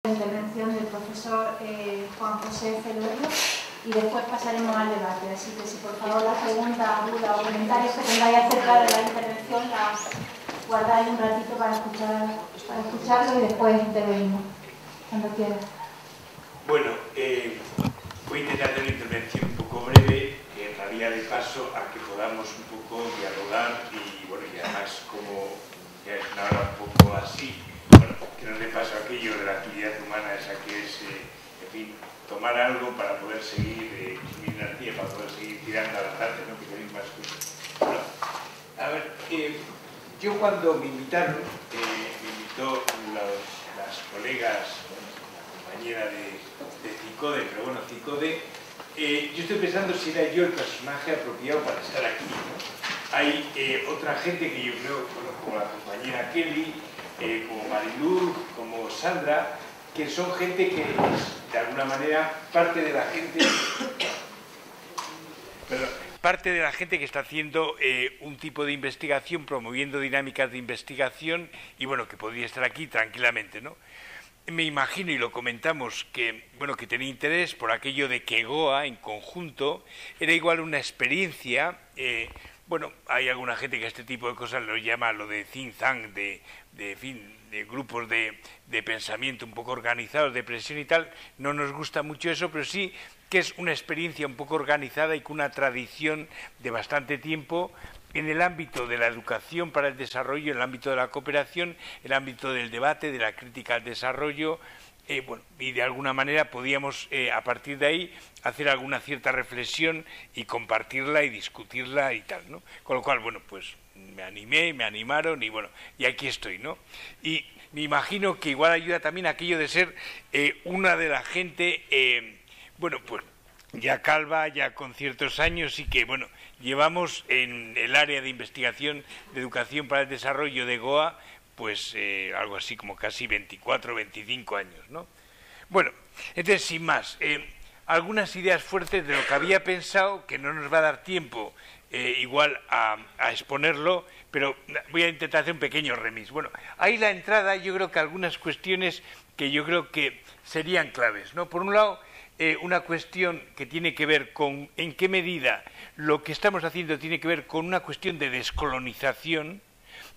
La intervención del profesor Juan José Celorio y después pasaremos al debate. Así que si por favor las preguntas, dudas o comentarios que tengáis acerca de la intervención las guardáis un ratito para escucharlo y después intervenimos, cuando quieras. Bueno, voy a intentar hacer una intervención un poco breve, que daría de paso a que podamos un poco dialogar y, bueno, y además como ya es una hora un poco así, bueno, que nos dé paso a aquello de la actividad humana, esa que es, en fin, tomar algo para poder seguir, consumir energía, para poder seguir tirando a la tarde, ¿no? Que tenéis más cosas. Bueno, a ver, yo cuando me invitaron, me invitó las colegas, la compañera de CICODE, pero bueno, CICODE, yo estoy pensando si era yo el personaje apropiado para estar aquí, ¿no? Hay otra gente que yo creo, bueno, como la compañera Kelly, como Mariluz, como Sandra, que son gente que es, de alguna manera, parte de la gente que está haciendo un tipo de investigación, promoviendo dinámicas de investigación y, bueno, que podría estar aquí tranquilamente, ¿no? Me imagino, y lo comentamos, que, bueno, que tenía interés por aquello de que Goa, en conjunto, era igual una experiencia. Bueno, hay alguna gente que a este tipo de cosas lo llama lo de think tank, de grupos de pensamiento un poco organizados, de presión y tal. No nos gusta mucho eso, pero sí que es una experiencia un poco organizada y con una tradición de bastante tiempo en el ámbito de la educación para el desarrollo, en el ámbito de la cooperación, en el ámbito del debate, de la crítica al desarrollo. Bueno, y de alguna manera podíamos, a partir de ahí, hacer alguna cierta reflexión y compartirla y discutirla y tal, ¿no? Con lo cual, bueno, pues me animé, me animaron y bueno, y aquí estoy, ¿no? Y me imagino que igual ayuda también aquello de ser una de la gente, bueno, pues ya calva, ya con ciertos años y que, bueno, llevamos en el área de investigación de educación para el desarrollo de Goa, pues algo así como casi 24 o 25 años, ¿no? Bueno, entonces, sin más, algunas ideas fuertes de lo que había pensado, que no nos va a dar tiempo igual a exponerlo, pero voy a intentar hacer un pequeño remis. Bueno, ahí la entrada, yo creo que algunas cuestiones que yo creo que serían claves, ¿no? Por un lado, una cuestión que tiene que ver con en qué medida lo que estamos haciendo tiene que ver con una cuestión de descolonización,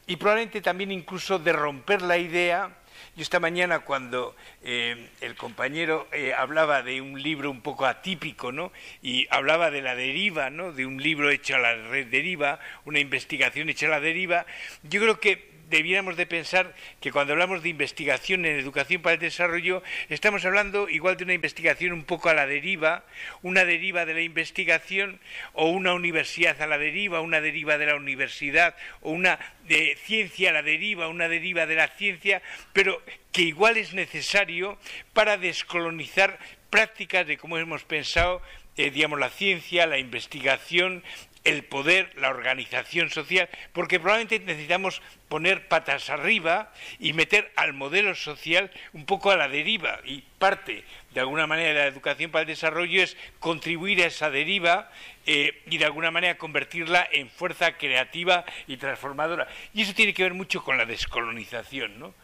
y probablemente también incluso de romper la idea. Yo esta mañana cuando el compañero hablaba de un libro un poco atípico, ¿no? Y hablaba de la deriva, ¿no? De un libro hecho a la deriva, una investigación hecha a la deriva, yo creo que debiéramos de pensar que cuando hablamos de investigación en educación para el desarrollo estamos hablando igual de una investigación un poco a la deriva, una deriva de la investigación o una universidad a la deriva, una deriva de la universidad o una de ciencia a la deriva, una deriva de la ciencia, pero que igual es necesario para descolonizar prácticas de cómo hemos pensado, digamos, la ciencia, la investigación, el poder, la organización social, porque probablemente necesitamos poner patas arriba y meter al modelo social un poco a la deriva, y parte de alguna manera de la educación para el desarrollo es contribuir a esa deriva y de alguna manera convertirla en fuerza creativa y transformadora, y eso tiene que ver mucho con la descolonización, ¿no?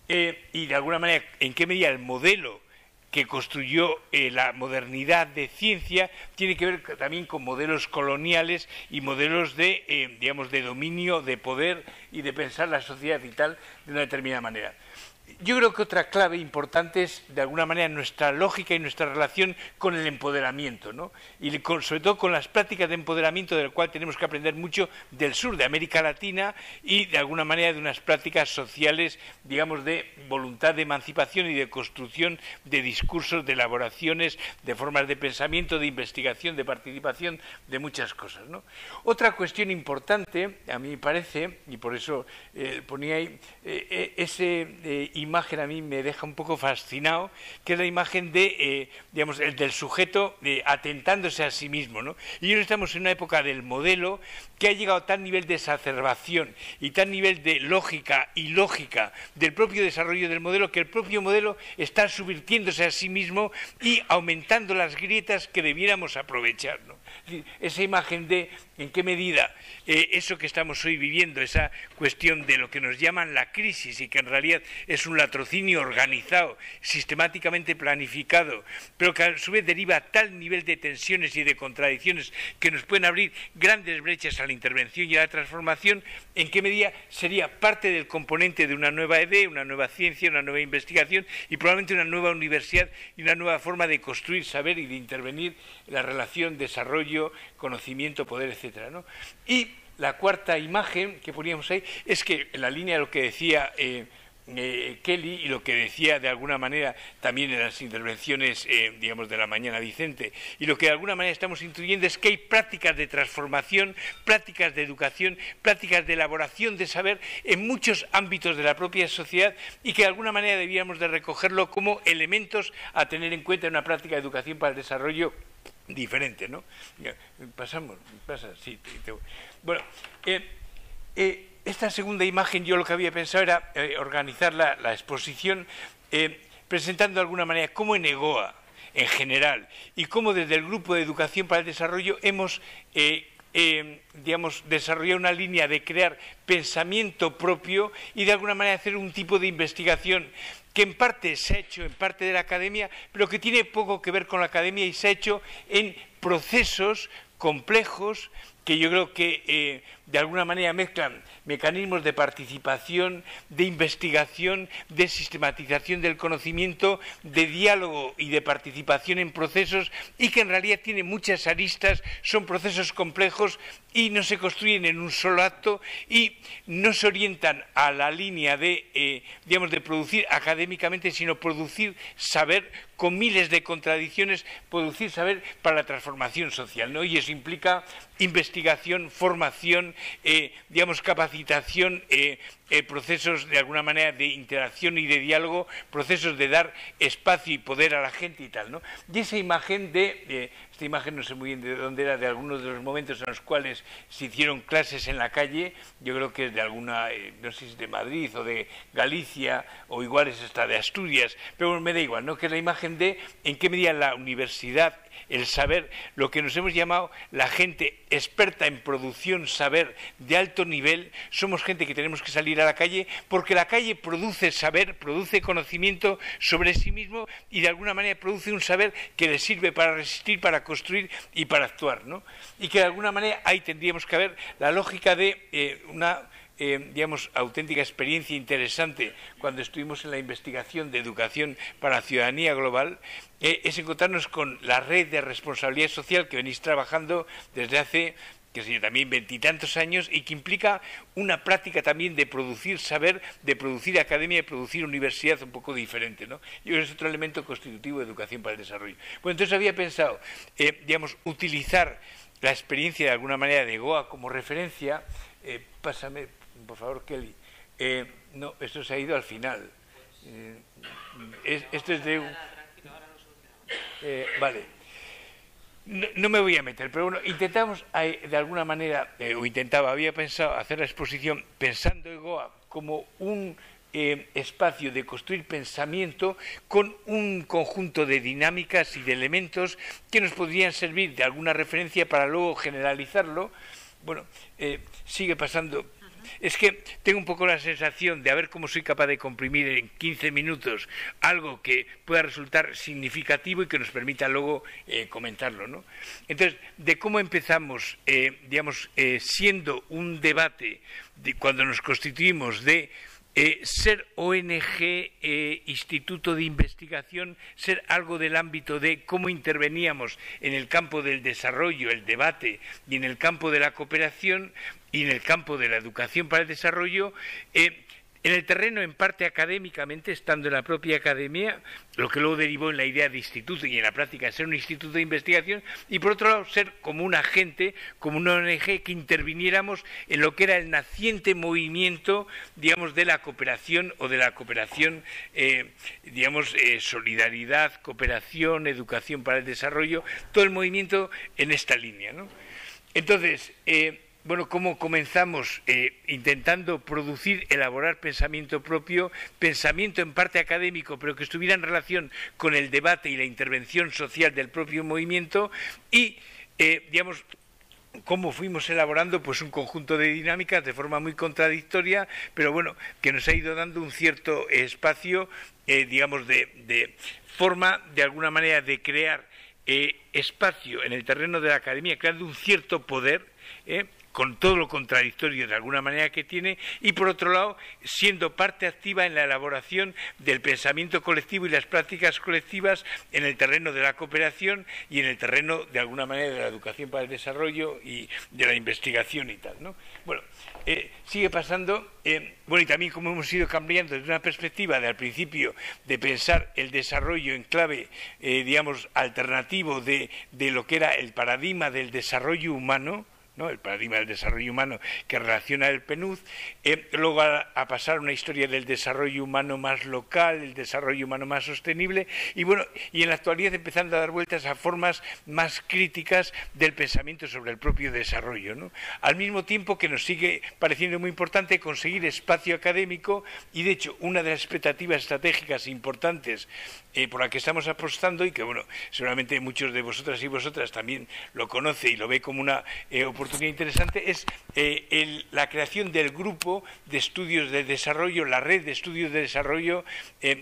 Y de alguna manera, en qué medida el modelo que construyó la modernidad de ciencia tiene que ver también con modelos coloniales y modelos de, digamos, de dominio, de poder y de pensar la sociedad y tal de una determinada manera. Yo creo que otra clave importante es, de alguna manera, nuestra lógica y nuestra relación con el empoderamiento, ¿no? Y sobre todo con las prácticas de empoderamiento, del cual tenemos que aprender mucho del sur de América Latina y, de alguna manera, de unas prácticas sociales, digamos, de voluntad de emancipación y de construcción de discursos, de elaboraciones, de formas de pensamiento, de investigación, de participación, de muchas cosas, ¿no? Otra cuestión importante, a mí me parece, y por eso ponía ahí ese imagen a mí me deja un poco fascinado, que es la imagen de, digamos, el del sujeto atentándose a sí mismo, ¿no? Y hoy estamos en una época del modelo que ha llegado a tal nivel de exacerbación y tal nivel de lógica y lógica del propio desarrollo del modelo, que el propio modelo está subvirtiéndose a sí mismo y aumentando las grietas que debiéramos aprovechar, ¿no? Esa imagen de en qué medida eso que estamos hoy viviendo, esa cuestión de lo que nos llaman la crisis y que en realidad es un latrocinio organizado, sistemáticamente planificado, pero que a su vez deriva a tal nivel de tensiones y de contradicciones que nos pueden abrir grandes brechas a la intervención y a la transformación, en qué medida sería parte del componente de una nueva idea, una nueva ciencia, una nueva investigación y probablemente una nueva universidad y una nueva forma de construir saber y de intervenir en la relación desarrollo, conocimiento, poder, etcétera, ¿no? Y la cuarta imagen que poníamos ahí es que en la línea de lo que decía Kelly y lo que decía de alguna manera también en las intervenciones digamos de la mañana Vicente, y lo que de alguna manera estamos intuyendo es que hay prácticas de transformación, prácticas de educación, prácticas de elaboración de saber en muchos ámbitos de la propia sociedad y que de alguna manera debíamos de recogerlo como elementos a tener en cuenta en una práctica de educación para el desarrollo diferente, ¿no? Bueno, esta segunda imagen yo lo que había pensado era organizar la exposición presentando de alguna manera cómo en EGOA en general y cómo desde el Grupo de Educación para el Desarrollo hemos digamos, desarrollar una línea de crear pensamiento propio y de alguna manera hacer un tipo de investigación que en parte se ha hecho en parte de la academia, pero que tiene poco que ver con la academia y se ha hecho en procesos complejos que yo creo que de alguna manera mezclan mecanismos de participación, de investigación, de sistematización del conocimiento, de diálogo y de participación en procesos y que en realidad tienen muchas aristas, son procesos complejos y no se construyen en un solo acto y no se orientan a la línea de, digamos, de producir académicamente, sino producir saber con miles de contradicciones, producir saber para la transformación social, ¿no? Y eso implica investigación, formación, digamos, capacitación, procesos de alguna manera de interacción y de diálogo, procesos de dar espacio y poder a la gente y tal, ¿no? Y esa imagen esta imagen no sé muy bien de dónde era, de algunos de los momentos en los cuales se hicieron clases en la calle, yo creo que es de alguna, no sé si es de Madrid o de Galicia, o igual es hasta de Asturias, pero bueno, me da igual, ¿no? Que es la imagen de en qué medida la universidad, el saber, lo que nos hemos llamado la gente experta en producción, saber de alto nivel, somos gente que tenemos que salir a la calle porque la calle produce saber, produce conocimiento sobre sí mismo y de alguna manera produce un saber que le sirve para resistir, para construir y para actuar, ¿no? Y que de alguna manera ahí tendríamos que ver la lógica de una digamos, auténtica experiencia interesante cuando estuvimos en la investigación de educación para la ciudadanía global, es encontrarnos con la red de responsabilidad social que venís trabajando desde hace, que sé yo, también 20 y tantos años y que implica una práctica también de producir saber, de producir academia, de producir universidad un poco diferente, ¿no? Y es otro elemento constitutivo de educación para el desarrollo. Bueno, entonces había pensado, digamos, utilizar la experiencia de alguna manera de Goa como referencia. Pásame, por favor, Kelly. No, esto se ha ido al final. Esto es de... vale. No me voy a meter, pero bueno, intentamos de alguna manera, había pensado hacer la exposición pensando en Goa como un espacio de construir pensamiento con un conjunto de dinámicas y de elementos que nos podrían servir de alguna referencia para luego generalizarlo. Bueno, sigue pasando. Es que tengo un poco la sensación de a ver cómo soy capaz de comprimir en 15 minutos algo que pueda resultar significativo y que nos permita luego comentarlo, ¿no? Entonces, de cómo empezamos, digamos, siendo un debate cuando nos constituimos de ser ONG, instituto de investigación, ser algo del ámbito de cómo interveníamos en el campo del desarrollo, el debate, y en el campo de la cooperación y en el campo de la educación para el desarrollo, en el terreno en parte académicamente, estando en la propia academia, lo que luego derivó en la idea de instituto y en la práctica ser un instituto de investigación, y por otro lado ser como un agente, como una ONG que interviniéramos en lo que era el naciente movimiento, digamos, de la cooperación o de la cooperación, digamos, solidaridad, cooperación, educación para el desarrollo, todo el movimiento en esta línea, ¿no? Entonces, bueno, ¿cómo comenzamos? Intentando producir, elaborar pensamiento propio, pensamiento en parte académico, pero que estuviera en relación con el debate y la intervención social del propio movimiento y digamos, cómo fuimos elaborando pues un conjunto de dinámicas de forma muy contradictoria, pero bueno, que nos ha ido dando un cierto espacio, digamos, de forma, de alguna manera, de crear espacio en el terreno de la academia, creando un cierto poder, con todo lo contradictorio de alguna manera que tiene, y por otro lado siendo parte activa en la elaboración del pensamiento colectivo y las prácticas colectivas en el terreno de la cooperación y en el terreno de alguna manera de la educación para el desarrollo y de la investigación y tal, ¿no? Bueno, sigue pasando, bueno, y también como hemos ido cambiando desde una perspectiva de al principio de pensar el desarrollo en clave, digamos, alternativo de lo que era el paradigma del desarrollo humano, ¿no? El paradigma del desarrollo humano que relaciona el PNUD, luego a pasar una historia del desarrollo humano más local, el desarrollo humano más sostenible, y bueno, y en la actualidad empezando a dar vueltas a formas más críticas del pensamiento sobre el propio desarrollo, ¿no? Al mismo tiempo que nos sigue pareciendo muy importante conseguir espacio académico, y de hecho una de las expectativas estratégicas importantes por la que estamos apostando, y que bueno, seguramente muchos de vosotras y vosotras también lo conoce y lo ve como una oportunidad interesante, es la creación del grupo de estudios de desarrollo, la red de estudios de desarrollo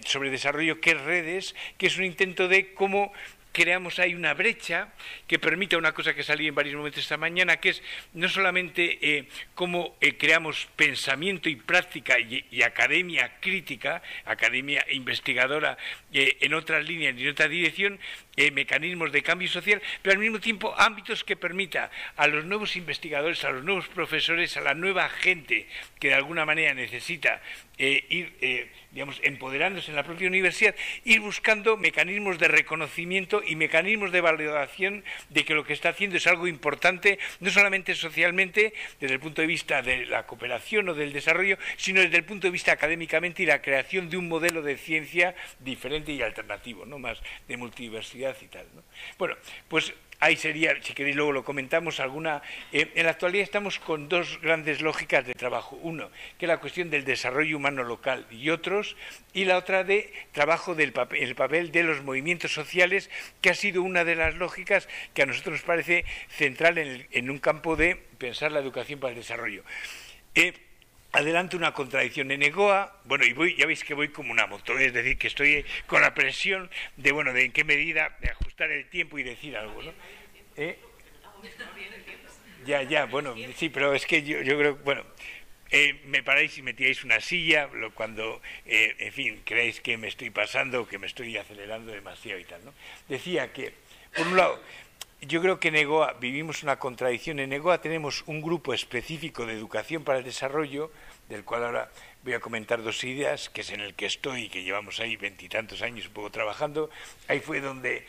sobre desarrollo, que es Redes, que es un intento de cómo creamos ahí una brecha que permita una cosa que salí en varios momentos esta mañana, que es no solamente cómo creamos pensamiento y práctica y academia crítica, academia investigadora en otras líneas y en otra dirección, mecanismos de cambio social, pero al mismo tiempo ámbitos que permita a los nuevos investigadores, a los nuevos profesores, a la nueva gente que de alguna manera necesita ir, digamos, empoderándose en la propia universidad, ir buscando mecanismos de reconocimiento y mecanismos de valoración de que lo que está haciendo es algo importante, no solamente socialmente, desde el punto de vista de la cooperación o del desarrollo, sino desde el punto de vista académicamente y la creación de un modelo de ciencia diferente y alternativo, no más de multidiversidad y tal, ¿no? Bueno, pues ahí sería, si queréis luego lo comentamos, alguna... en la actualidad estamos con dos grandes lógicas de trabajo. Uno, que es la cuestión del desarrollo humano local y otros, y la otra de trabajo del el papel de los movimientos sociales, que ha sido una de las lógicas que a nosotros nos parece central en un campo de pensar la educación para el desarrollo. Adelante una contradicción en EGOA, bueno, y ya veis que voy como una moto, es decir, que estoy con la presión de, bueno, de en qué medida de ajustar el tiempo y decir algo, ¿no? Ya, bueno, sí, pero es que yo creo, bueno, me paráis y me tiráis una silla cuando, en fin, creéis que me estoy pasando o que me estoy acelerando demasiado y tal, ¿no? Decía que, por un lado, yo creo que en EGOA vivimos una contradicción. En EGOA tenemos un grupo específico de educación para el desarrollo, del cual ahora voy a comentar dos ideas, que es en el que estoy y que llevamos ahí 20 y tantos años un poco trabajando. Ahí fue donde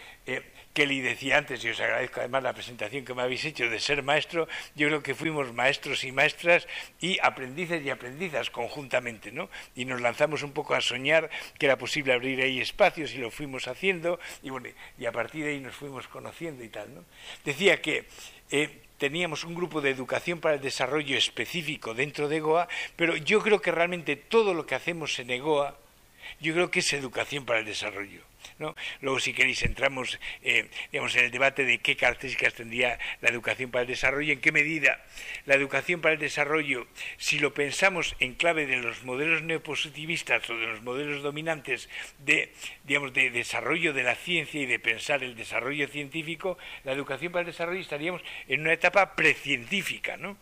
Kelly decía antes, y os agradezco además la presentación que me habéis hecho de ser maestro. Yo creo que fuimos maestros y maestras y aprendices y aprendizas conjuntamente, ¿no? Y nos lanzamos un poco a soñar que era posible abrir ahí espacios y lo fuimos haciendo, y bueno, y a partir de ahí nos fuimos conociendo y tal, ¿no? Decía que teníamos un grupo de educación para el desarrollo específico dentro de EGOA, pero yo creo que realmente todo lo que hacemos en EGOA, yo creo que es educación para el desarrollo, ¿no? Luego, si queréis, entramos digamos, en el debate de qué características tendría la educación para el desarrollo, en qué medida la educación para el desarrollo, si lo pensamos en clave de los modelos neopositivistas o de los modelos dominantes de, digamos, de desarrollo de la ciencia y de pensar el desarrollo científico, la educación para el desarrollo estaríamos en una etapa precientífica, ¿no?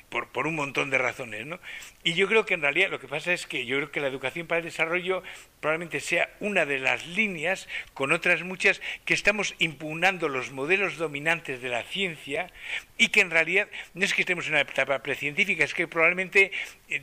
Por un montón de razones, ¿no? Y yo creo que en realidad lo que pasa es que yo creo que la educación para el desarrollo probablemente sea una de las líneas, con otras muchas, que estamos impugnando los modelos dominantes de la ciencia, y que en realidad no es que estemos en una etapa precientífica, es que probablemente,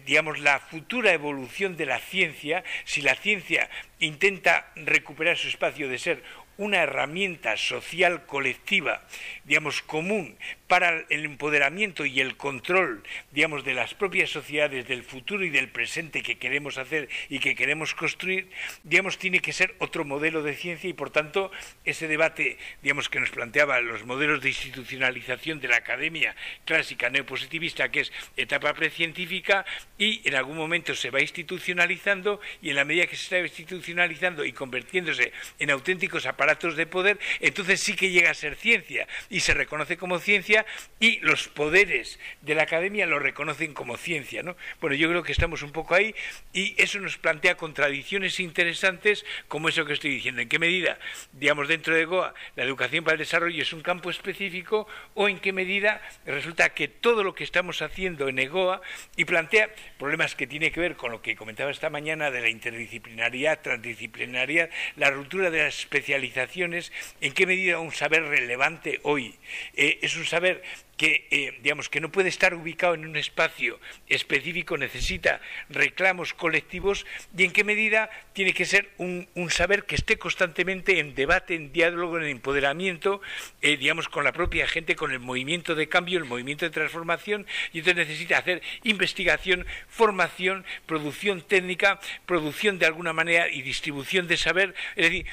digamos, la futura evolución de la ciencia, si la ciencia intenta recuperar su espacio de ser una herramienta social colectiva, digamos, común para el empoderamiento y el control, digamos, de las propias sociedades, del futuro y del presente que queremos hacer y que queremos construir, digamos, tiene que ser otro modelo de ciencia, y por tanto ese debate, digamos, que nos planteaba los modelos de institucionalización de la academia clásica neopositivista, que es etapa precientífica, y en algún momento se va institucionalizando, y en la medida que se está institucionalizando y convirtiéndose en auténticos aparatos aparatos de poder, entonces sí que llega a ser ciencia y se reconoce como ciencia y los poderes de la academia lo reconocen como ciencia, ¿no? Bueno, yo creo que estamos un poco ahí y eso nos plantea contradicciones interesantes como eso que estoy diciendo. ¿En qué medida, digamos, dentro de Goa la educación para el desarrollo es un campo específico o en qué medida resulta que todo lo que estamos haciendo en EGOA y plantea problemas que tiene que ver con lo que comentaba esta mañana de la interdisciplinariedad, transdisciplinariedad, la ruptura de las especializaciones, en qué medida un saber relevante hoy es un saber que, digamos, que no puede estar ubicado en un espacio específico, necesita reclamos colectivos y en qué medida tiene que ser un saber que esté constantemente en debate, en diálogo, en empoderamiento, digamos, con la propia gente, con el movimiento de cambio, el movimiento de transformación, y entonces necesita hacer investigación, formación, producción técnica, producción de alguna manera y distribución de saber, es decir,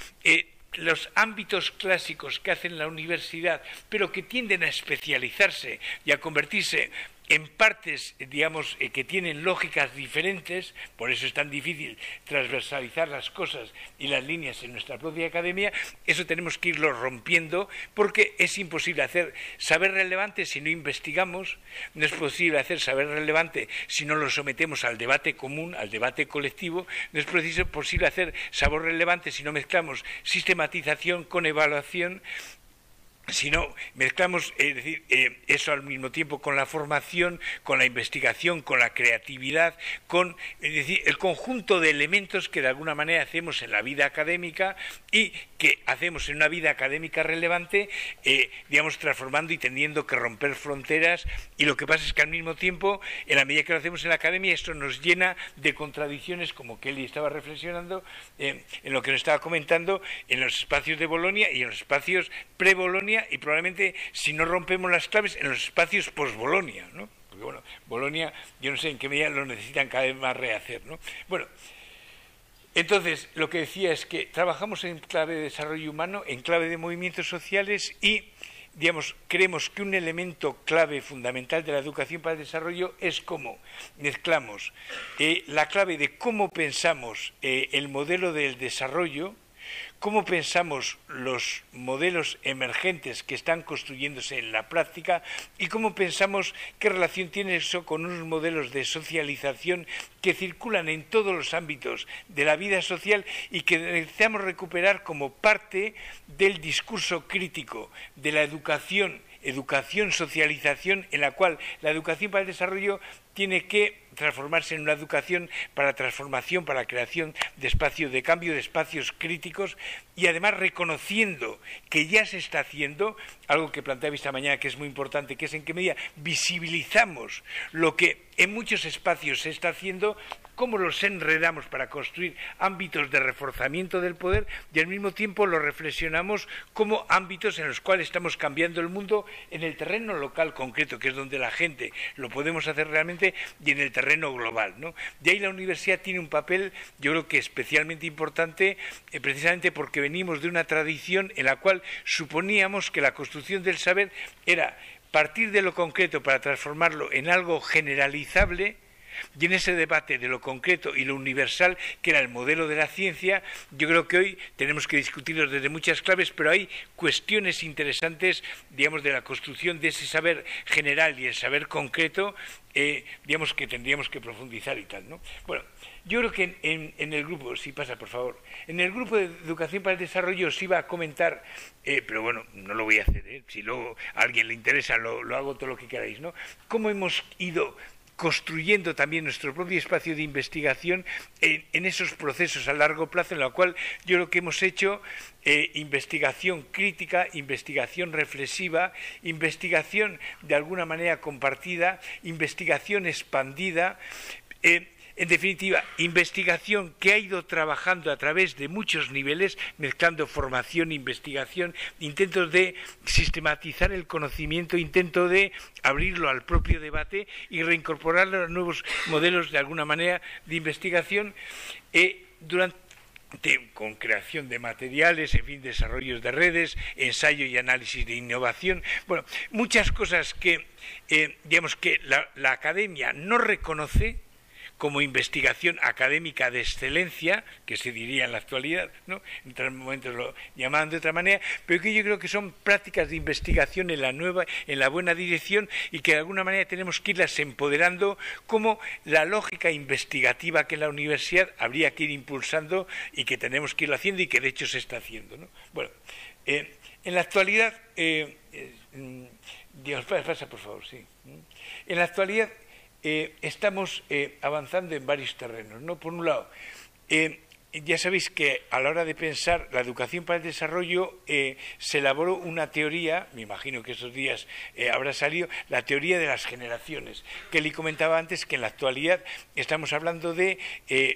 los ámbitos clásicos que hacen la universidad, pero que tienden a especializarse y a convertirse en partes, digamos, que tienen lógicas diferentes, por eso es tan difícil transversalizar las cosas y las líneas en nuestra propia academia, eso tenemos que irlo rompiendo porque es imposible hacer saber relevante si no investigamos, no es posible hacer saber relevante si no lo sometemos al debate común, al debate colectivo, no es posible hacer saber relevante si no mezclamos sistematización con evaluación. Si no mezclamos, es decir, eso al mismo tiempo con la formación, con la investigación, con la creatividad, con, es decir, el conjunto de elementos que de alguna manera hacemos en la vida académica y que hacemos en una vida académica relevante, digamos, transformando y teniendo que romper fronteras, y lo que pasa es que al mismo tiempo, en la medida que lo hacemos en la academia, esto nos llena de contradicciones, como Kelly estaba reflexionando, en lo que nos estaba comentando, en los espacios de Bolonia y en los espacios pre-Bolonia, y probablemente, si no rompemos las claves, en los espacios post-Bolonia, ¿no? Porque, bueno, Bolonia, yo no sé en qué medida lo necesitan cada vez más rehacer, ¿no? Bueno, entonces, lo que decía es que trabajamos en clave de desarrollo humano, en clave de movimientos sociales y, digamos, creemos que un elemento clave fundamental de la educación para el desarrollo es cómo mezclamos la clave de cómo pensamos el modelo del desarrollo, cómo pensamos los modelos emergentes que están construyéndose en la práctica y cómo pensamos qué relación tiene eso con unos modelos de socialización que circulan en todos los ámbitos de la vida social y que necesitamos recuperar como parte del discurso crítico de la educación, socialización, en la cual la educación para el desarrollo tiene que transformarse en una educación para la transformación, para la creación de espacios de cambio, de espacios críticos, y además reconociendo que ya se está haciendo, algo que planteaba esta mañana que es muy importante, que es en qué medida visibilizamos lo que en muchos espacios se está haciendo, cómo los enredamos para construir ámbitos de reforzamiento del poder y al mismo tiempo lo reflexionamos como ámbitos en los cuales estamos cambiando el mundo en el terreno local concreto, que es donde la gente lo podemos hacer realmente, y en el terreno global, ¿no? De ahí la universidad tiene un papel, yo creo que especialmente importante, precisamente porque venimos de una tradición en la cual suponíamos que la construcción del saber era partir de lo concreto para transformarlo en algo generalizable. Y en ese debate de lo concreto y lo universal, que era el modelo de la ciencia, yo creo que hoy tenemos que discutirlo desde muchas claves, pero hay cuestiones interesantes, digamos, de la construcción de ese saber general y el saber concreto, digamos, que tendríamos que profundizar y tal, ¿no? Bueno, yo creo que en el grupo, si pasa, por favor, en el grupo de Educación para el Desarrollo os iba a comentar, pero bueno, no lo voy a hacer, si luego a alguien le interesa, lo hago todo lo que queráis, ¿no? Cómo hemos ido construyendo también nuestro propio espacio de investigación en esos procesos a largo plazo, en lo cual yo creo que hemos hecho investigación crítica, investigación reflexiva, investigación de alguna manera compartida, investigación expandida, en definitiva, investigación que ha ido trabajando a través de muchos niveles, mezclando formación, investigación, intentos de sistematizar el conocimiento, intento de abrirlo al propio debate y reincorporarlo a los nuevos modelos, de alguna manera, de investigación, con creación de materiales, en fin, desarrollos de redes, ensayo y análisis de innovación. Bueno, muchas cosas que, digamos, que la academia no reconoce como investigación académica de excelencia, que se diría en la actualidad, ¿no? En otros momentos lo llamaban de otra manera, pero que yo creo que son prácticas de investigación en la buena dirección y que de alguna manera tenemos que irlas empoderando como la lógica investigativa que en la universidad habría que ir impulsando y que tenemos que irlo haciendo y que de hecho se está haciendo, ¿no? Bueno, en la actualidad, Dios, pasa por favor, sí. En la actualidad estamos avanzando en varios terrenos, ¿no? Por un lado, ya sabéis que a la hora de pensar la educación para el desarrollo se elaboró una teoría, me imagino que esos días habrá salido, la teoría de las generaciones, que le comentaba antes que en la actualidad estamos hablando de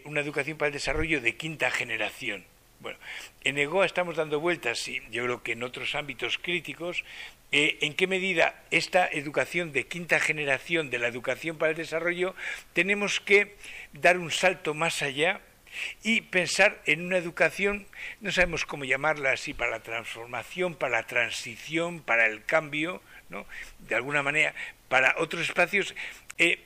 una educación para el desarrollo de quinta generación. Bueno, en EGOA estamos dando vueltas, y yo creo que en otros ámbitos críticos, en qué medida esta educación de quinta generación de la educación para el desarrollo tenemos que dar un salto más allá y pensar en una educación, no sabemos cómo llamarla así, para la transformación, para la transición, para el cambio, ¿no? De alguna manera, para otros espacios,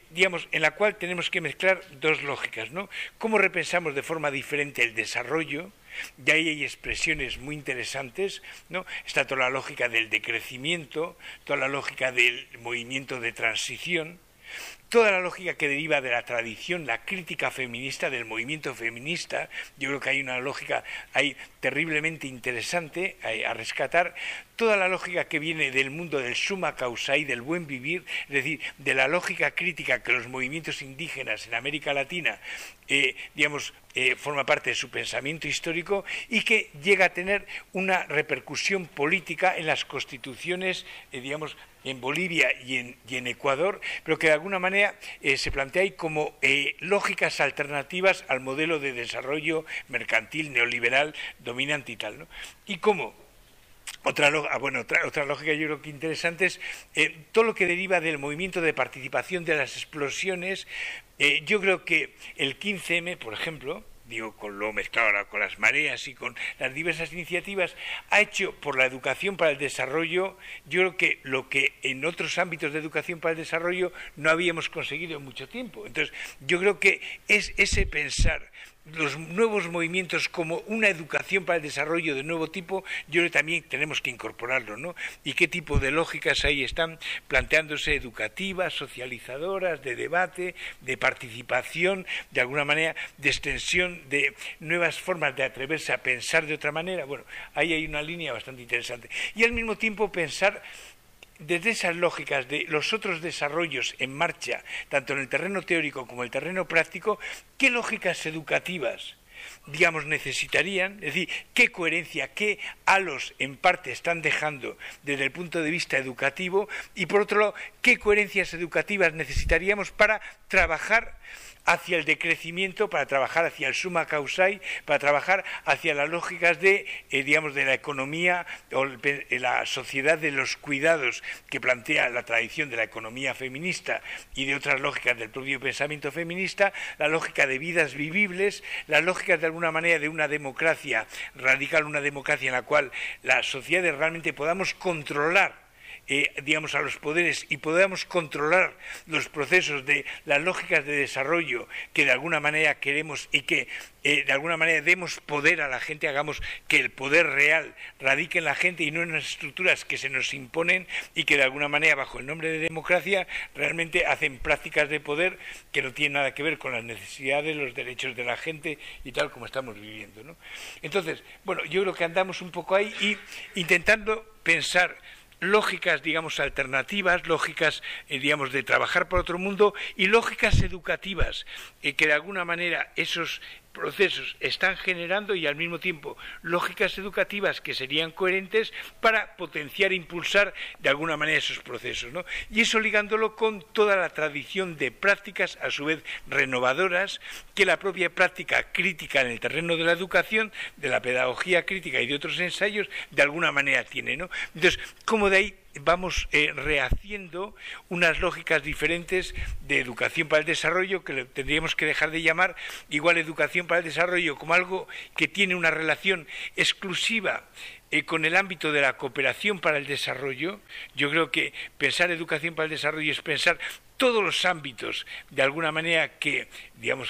digamos, en la cual tenemos que mezclar dos lógicas, ¿no? Cómo repensamos de forma diferente el desarrollo. De ahí hay expresiones muy interesantes, ¿no? Está toda la lógica del decrecimiento, toda la lógica del movimiento de transición, toda la lógica que deriva de la tradición, la crítica feminista, del movimiento feminista. Yo creo que hay una lógica ahí terriblemente interesante a rescatar. Toda la lógica que viene del mundo del summa causa y del buen vivir, es decir, de la lógica crítica que los movimientos indígenas en América Latina, forma parte de su pensamiento histórico y que llega a tener una repercusión política en las constituciones, en Bolivia y en Ecuador, pero que de alguna manera se plantea ahí como lógicas alternativas al modelo de desarrollo mercantil, neoliberal, dominante y tal, ¿no? Y cómo otra lógica yo creo que interesante es todo lo que deriva del movimiento de participación de las explosiones. Yo creo que el 15M, por ejemplo, con lo mezclado ahora con las mareas y con las diversas iniciativas, ha hecho por la educación para el desarrollo, yo creo que lo que en otros ámbitos de educación para el desarrollo no habíamos conseguido en mucho tiempo. Entonces, yo creo que es ese pensar los nuevos movimientos como una educación para el desarrollo de nuevo tipo, yo creo que también tenemos que incorporarlo, ¿no? Y qué tipo de lógicas ahí están planteándose, educativas, socializadoras, de debate, de participación, de alguna manera, de extensión, de nuevas formas de atreverse a pensar de otra manera. Bueno, ahí hay una línea bastante interesante. Y al mismo tiempo pensar desde esas lógicas de los otros desarrollos en marcha, tanto en el terreno teórico como en el terreno práctico, qué lógicas educativas, necesitarían, es decir, qué coherencia, qué halos en parte están dejando desde el punto de vista educativo y, por otro lado, qué coherencias educativas necesitaríamos para trabajar hacia el decrecimiento, para trabajar hacia el summa causae, para trabajar hacia las lógicas de la economía o la sociedad de los cuidados que plantea la tradición de la economía feminista y de otras lógicas del propio pensamiento feminista, la lógica de vidas vivibles, las lógicas de alguna manera de una democracia radical, una democracia en la cual las sociedades realmente podamos controlar a los poderes y podamos controlar los procesos de las lógicas de desarrollo que de alguna manera queremos y que de alguna manera demos poder a la gente, hagamos que el poder real radique en la gente y no en las estructuras que se nos imponen y que de alguna manera bajo el nombre de democracia realmente hacen prácticas de poder que no tienen nada que ver con las necesidades, los derechos de la gente y tal como estamos viviendo, ¿no? Entonces, bueno, yo creo que andamos un poco ahí y intentando pensar lógicas, alternativas, lógicas, de trabajar por otro mundo y lógicas educativas, que de alguna manera esos procesos están generando y al mismo tiempo lógicas educativas que serían coherentes para potenciar e impulsar de alguna manera esos procesos, ¿no? Y eso ligándolo con toda la tradición de prácticas a su vez renovadoras que la propia práctica crítica en el terreno de la educación, de la pedagogía crítica y de otros ensayos de alguna manera tiene, ¿no? Entonces, ¿cómo de ahí vamos rehaciendo unas lógicas diferentes de educación para el desarrollo que tendríamos que dejar de llamar igual educación para el desarrollo como algo que tiene una relación exclusiva con el ámbito de la cooperación para el desarrollo? Yo creo que pensar educación para el desarrollo es pensar todos los ámbitos, de alguna manera, que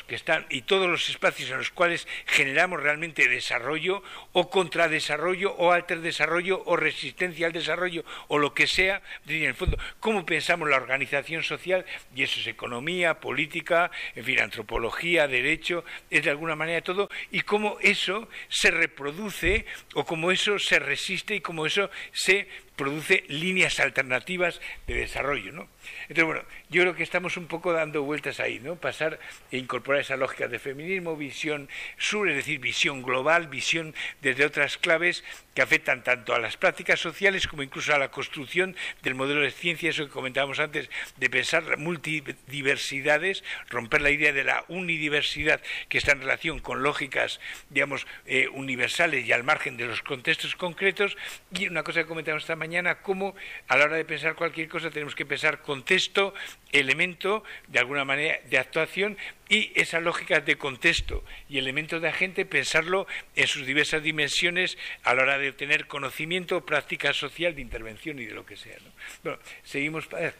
están, y todos los espacios en los cuales generamos realmente desarrollo, o contradesarrollo, o alterdesarrollo, o resistencia al desarrollo, o lo que sea, en el fondo, cómo pensamos la organización social, y eso es economía, política, en fin, antropología, derecho, es de alguna manera todo, y cómo eso se reproduce, o cómo eso se resiste, y cómo eso se produce líneas alternativas de desarrollo, ¿no? Entonces, bueno, yo creo que estamos un poco dando vueltas ahí, ¿no? Pasar e incorporar esa lógica de feminismo, visión sur, es decir, visión global, visión desde otras claves que afectan tanto a las prácticas sociales como incluso a la construcción del modelo de ciencia, eso que comentábamos antes, de pensar multidiversidades, romper la idea de la unidiversidad que está en relación con lógicas, digamos, universales y al margen de los contextos concretos. Y una cosa que comentamos esta mañana, cómo a la hora de pensar cualquier cosa tenemos que pensar contexto, elemento, de alguna manera, de actuación, y esas lógicas de contexto y elementos de agente, pensarlo en sus diversas dimensiones a la hora de obtener conocimiento, práctica social, de intervención y de lo que sea, ¿no? Bueno, seguimos para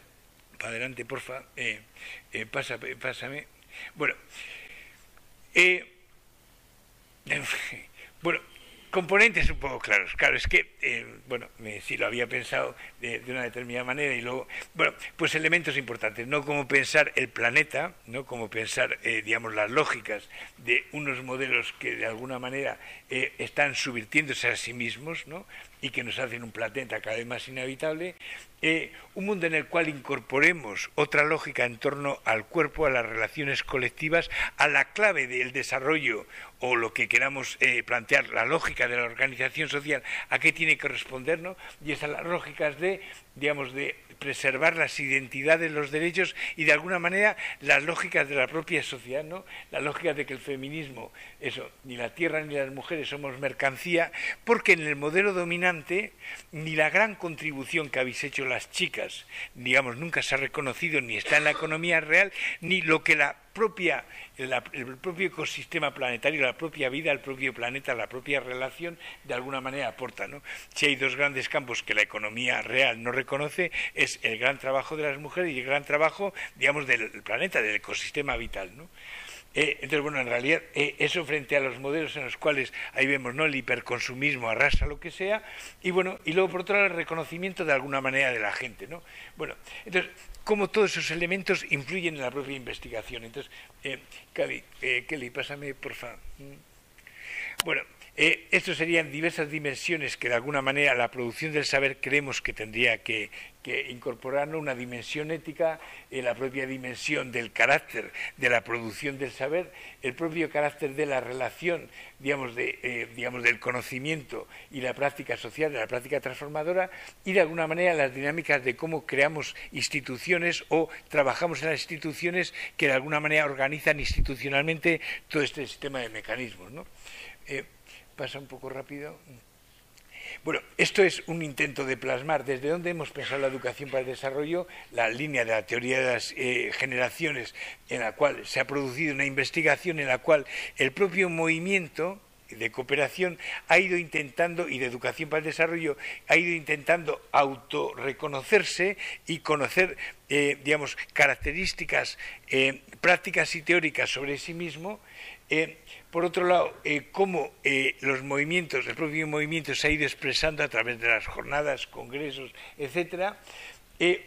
adelante, porfa. Pásame. Bueno, bueno, componentes un poco claros. Claro, es que, sí lo había pensado de una determinada manera y luego, bueno, pues elementos importantes, no como pensar el planeta, no como pensar, las lógicas de unos modelos que de alguna manera están subvirtiéndose a sí mismos, ¿no? Y que nos hacen un planeta cada vez más inhabitable, un mundo en el cual incorporemos otra lógica en torno al cuerpo, a las relaciones colectivas, a la clave del desarrollo o lo que queramos plantear, la lógica de la organización social, a qué tiene que responder, ¿no? Y esas las lógicas de preservar las identidades, los derechos y de alguna manera las lógicas de la propia sociedad, ¿no? La lógica de que el feminismo, ni la tierra ni las mujeres somos mercancía, porque en el modelo dominante ni la gran contribución que habéis hecho las chicas, nunca se ha reconocido ni está en la economía real, ni lo que el propio ecosistema planetario, la propia vida, el propio planeta, la propia relación, de alguna manera aporta, ¿no? Si hay dos grandes campos que la economía real no reconoce, es el gran trabajo de las mujeres y el gran trabajo, del planeta, del ecosistema vital, ¿no? Entonces, bueno, en realidad, eso frente a los modelos en los cuales ahí vemos, ¿no?, el hiperconsumismo arrasa lo que sea, y bueno, y luego por otro lado el reconocimiento de alguna manera de la gente, ¿no? Bueno, entonces, cómo todos esos elementos influyen en la propia investigación. Entonces, Kelly, pásame, por favor. Bueno, estos serían diversas dimensiones que de alguna manera la producción del saber creemos que tendría que incorporarnos, una dimensión ética, la propia dimensión del carácter de la producción del saber, el propio carácter de la relación, del conocimiento y la práctica social, de la práctica transformadora, y de alguna manera las dinámicas de cómo creamos instituciones o trabajamos en las instituciones que de alguna manera organizan institucionalmente todo este sistema de mecanismos, ¿no? Pasa un poco rápido. Bueno, esto es un intento de plasmar desde donde hemos pensado la educación para el desarrollo, la línea de la teoría de las generaciones, en la cual se ha producido una investigación en la cual el propio movimiento de cooperación ha ido intentando, y de educación para el desarrollo, ha ido intentando autorreconocerse y conocer, características prácticas y teóricas sobre sí mismo. Por otro lado, cómo los movimientos, el propio movimiento se ha ido expresando a través de las jornadas, congresos, etcétera.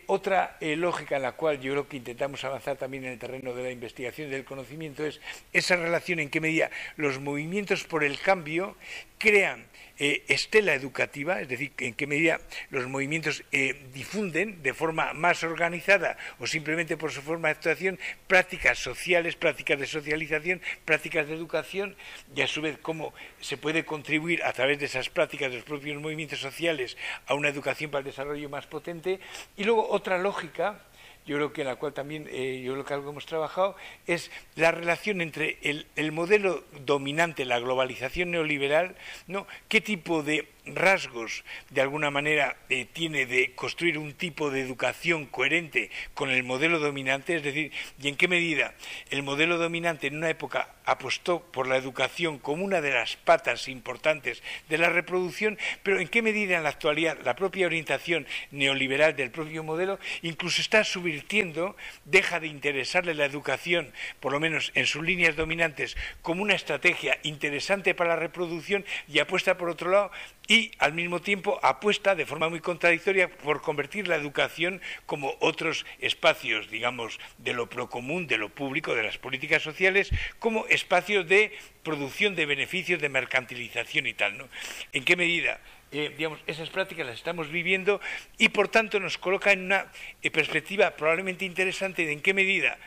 Otra lógica en la cual yo creo que intentamos avanzar también en el terreno de la investigación y del conocimiento es esa relación en qué medida los movimientos por el cambio crean estela educativa, es decir, en qué medida los movimientos difunden de forma más organizada o simplemente por su forma de actuación prácticas sociales, prácticas de socialización, prácticas de educación, y a su vez cómo se puede contribuir a través de esas prácticas de los propios movimientos sociales a una educación para el desarrollo más potente. Y luego otra lógica, yo creo que en la cual también yo creo que algo hemos trabajado, es la relación entre el modelo dominante, la globalización neoliberal, ¿no? ¿Qué tipo de rasgos de alguna manera tiene de construir un tipo de educación coherente con el modelo dominante, es decir, y en qué medida el modelo dominante en una época apostó por la educación como una de las patas importantes de la reproducción, pero en qué medida en la actualidad la propia orientación neoliberal del propio modelo incluso está subvirtiendo, deja de interesarle la educación, por lo menos en sus líneas dominantes, como una estrategia interesante para la reproducción y apuesta por otro lado y al mismo tiempo apuesta de forma muy contradictoria por convertir la educación como otros espacios, digamos, de lo procomún, de lo público, de las políticas sociales, como espacios de producción de beneficios, de mercantilización y tal, ¿no? ¿En qué medida? Digamos, esas prácticas las estamos viviendo y por tanto nos coloca en una perspectiva probablemente interesante de en qué medida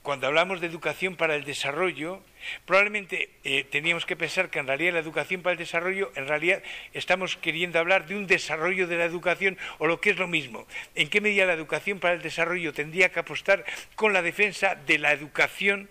cuando hablamos de educación para el desarrollo, probablemente teníamos que pensar que en realidad la educación para el desarrollo, en realidad estamos queriendo hablar de un desarrollo de la educación o lo que es lo mismo. ¿En qué medida la educación para el desarrollo tendría que apostar con la defensa de la educación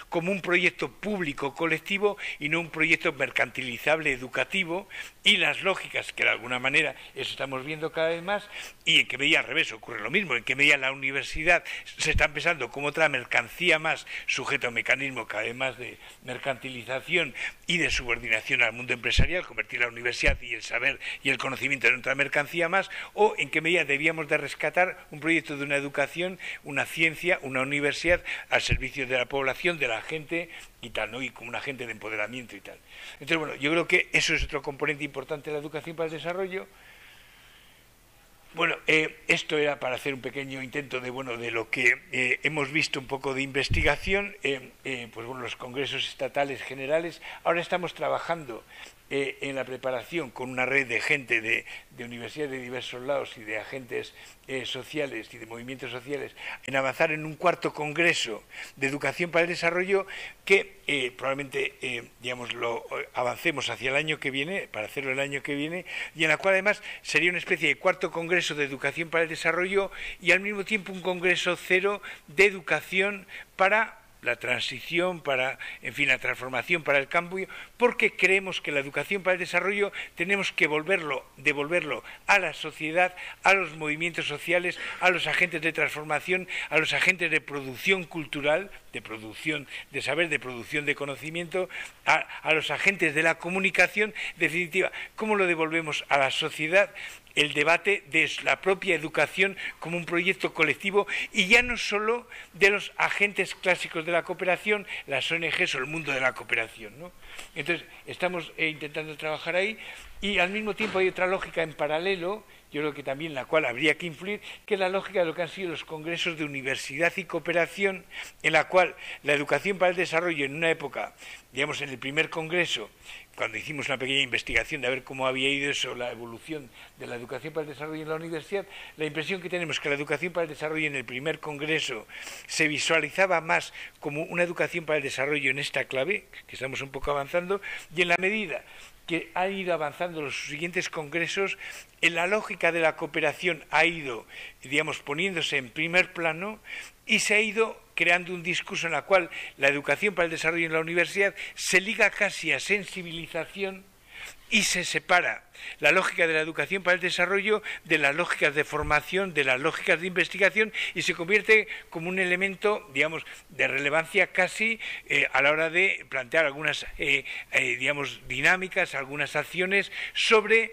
como un proyecto público colectivo y no un proyecto mercantilizable educativo, y las lógicas que de alguna manera eso estamos viendo cada vez más, y en qué medida al revés ocurre lo mismo, en qué medida la universidad se está empezando como otra mercancía más sujeta a un mecanismo cada vez más de mercantilización y de subordinación al mundo empresarial, convertir la universidad y el saber y el conocimiento en otra mercancía más, o en qué medida debíamos de rescatar un proyecto de una educación, una ciencia, una universidad al servicio de la población, de la gente y tal, ¿no? Y como un agente de empoderamiento y tal. Entonces, bueno, yo creo que eso es otro componente importante de la educación para el desarrollo. Bueno, esto era para hacer un pequeño intento de, bueno, de lo que hemos visto un poco de investigación, pues bueno, los congresos estatales generales. Ahora estamos trabajando en la preparación con una red de gente de universidades de diversos lados y de agentes sociales y de movimientos sociales en avanzar en un cuarto congreso de educación para el desarrollo que probablemente digamos lo avancemos hacia el año que viene, para hacerlo el año que viene, y en la cual además sería una especie de cuarto congreso de educación para el desarrollo y al mismo tiempo un congreso cero de educación para la transición, para, en fin, la transformación, para el cambio, porque creemos que la educación para el desarrollo tenemos que devolverlo a la sociedad, a los movimientos sociales, a los agentes de transformación, a los agentes de producción cultural, de producción de saber, de producción de conocimiento, a los agentes de la comunicación. En definitiva, ¿cómo lo devolvemos a la sociedad? El debate de la propia educación como un proyecto colectivo y ya no solo de los agentes clásicos de la cooperación, las ONGs o el mundo de la cooperación, ¿no? Entonces, estamos intentando trabajar ahí y al mismo tiempo hay otra lógica en paralelo, yo creo que también la cual habría que influir, que es la lógica de lo que han sido los congresos de universidad y cooperación, en la cual la educación para el desarrollo en una época, digamos en el primer congreso, cuando hicimos una pequeña investigación de ver cómo había ido eso, la evolución de la educación para el desarrollo en la universidad, la impresión que tenemos es que la educación para el desarrollo en el primer congreso se visualizaba más como una educación para el desarrollo en esta clave, que estamos un poco avanzando, y en la medida que han ido avanzando los siguientes congresos, en la lógica de la cooperación ha ido, digamos, poniéndose en primer plano y se ha ido creando un discurso en el cual la educación para el desarrollo en la universidad se liga casi a sensibilización y se separa la lógica de la educación para el desarrollo de las lógicas de formación, de las lógicas de investigación, y se convierte como un elemento, digamos, de relevancia casi a la hora de plantear algunas, digamos, dinámicas, algunas acciones sobre,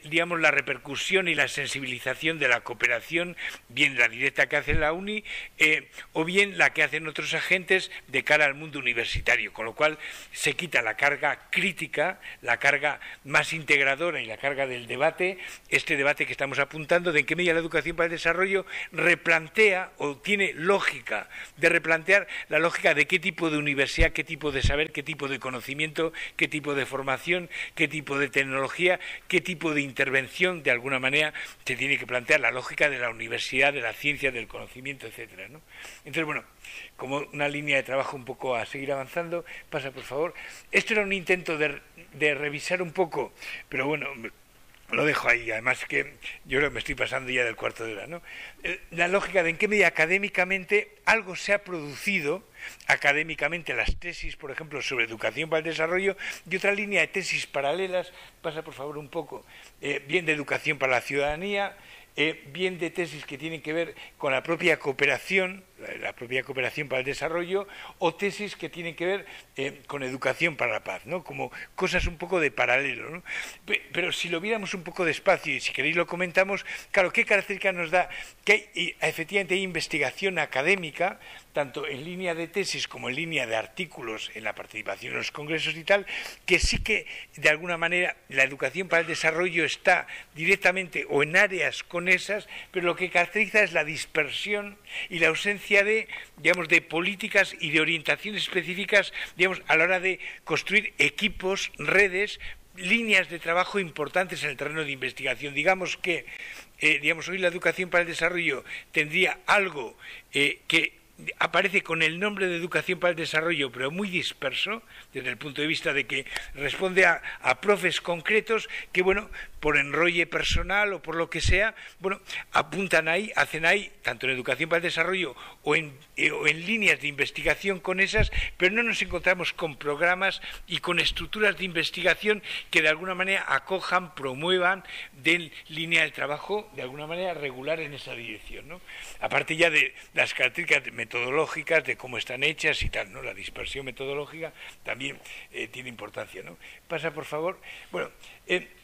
digamos, la repercusión y la sensibilización de la cooperación, bien la directa que hace la UNI, o bien la que hacen otros agentes de cara al mundo universitario, con lo cual se quita la carga crítica, la carga más integradora y la carga del debate, este debate que estamos apuntando, de en qué medida la educación para el desarrollo replantea o tiene lógica de replantear la lógica de qué tipo de universidad, qué tipo de saber, qué tipo de conocimiento, qué tipo de formación, qué tipo de tecnología, qué tipo de intervención, de alguna manera se tiene que plantear la lógica de la universidad, de la ciencia, del conocimiento, etcétera, ¿no? Entonces, bueno, como una línea de trabajo un poco a seguir avanzando, pasa por favor. Esto era un intento de revisar un poco, pero bueno, Lo dejo ahí, además que yo creo que me estoy pasando ya del cuarto de hora, ¿no? La lógica de en qué medida académicamente algo se ha producido, académicamente las tesis, por ejemplo, sobre educación para el desarrollo, y otra línea de tesis paralelas, pasa por favor un poco, bien de educación para la ciudadanía, bien de tesis que tienen que ver con la propia cooperación para el desarrollo, o tesis que tienen que ver con educación para la paz, ¿no? Como cosas un poco de paralelo, ¿no? Pero si lo viéramos un poco despacio y si queréis lo comentamos, claro, ¿qué características nos da? Que efectivamente hay investigación académica, tanto en línea de tesis como en línea de artículos en la participación en los congresos y tal, que sí que de alguna manera la educación para el desarrollo está directamente o en áreas con esas, pero lo que caracteriza es la dispersión y la ausencia de, digamos, de políticas y de orientaciones específicas, digamos, a la hora de construir equipos, redes, líneas de trabajo importantes en el terreno de investigación. Digamos que, hoy la educación para el desarrollo tendría algo que aparece con el nombre de educación para el desarrollo, pero muy disperso, desde el punto de vista de que responde a profes concretos que, bueno, por enrolle personal o por lo que sea, bueno, apuntan ahí, hacen ahí, tanto en educación para el desarrollo o en líneas de investigación con esas, pero no nos encontramos con programas y con estructuras de investigación que de alguna manera acojan, promuevan, den línea de trabajo de alguna manera regular en esa dirección, ¿no? Aparte ya de las características metodológicas, de cómo están hechas y tal, ¿no? La dispersión metodológica también tiene importancia, ¿no? Pasa, por favor. Bueno,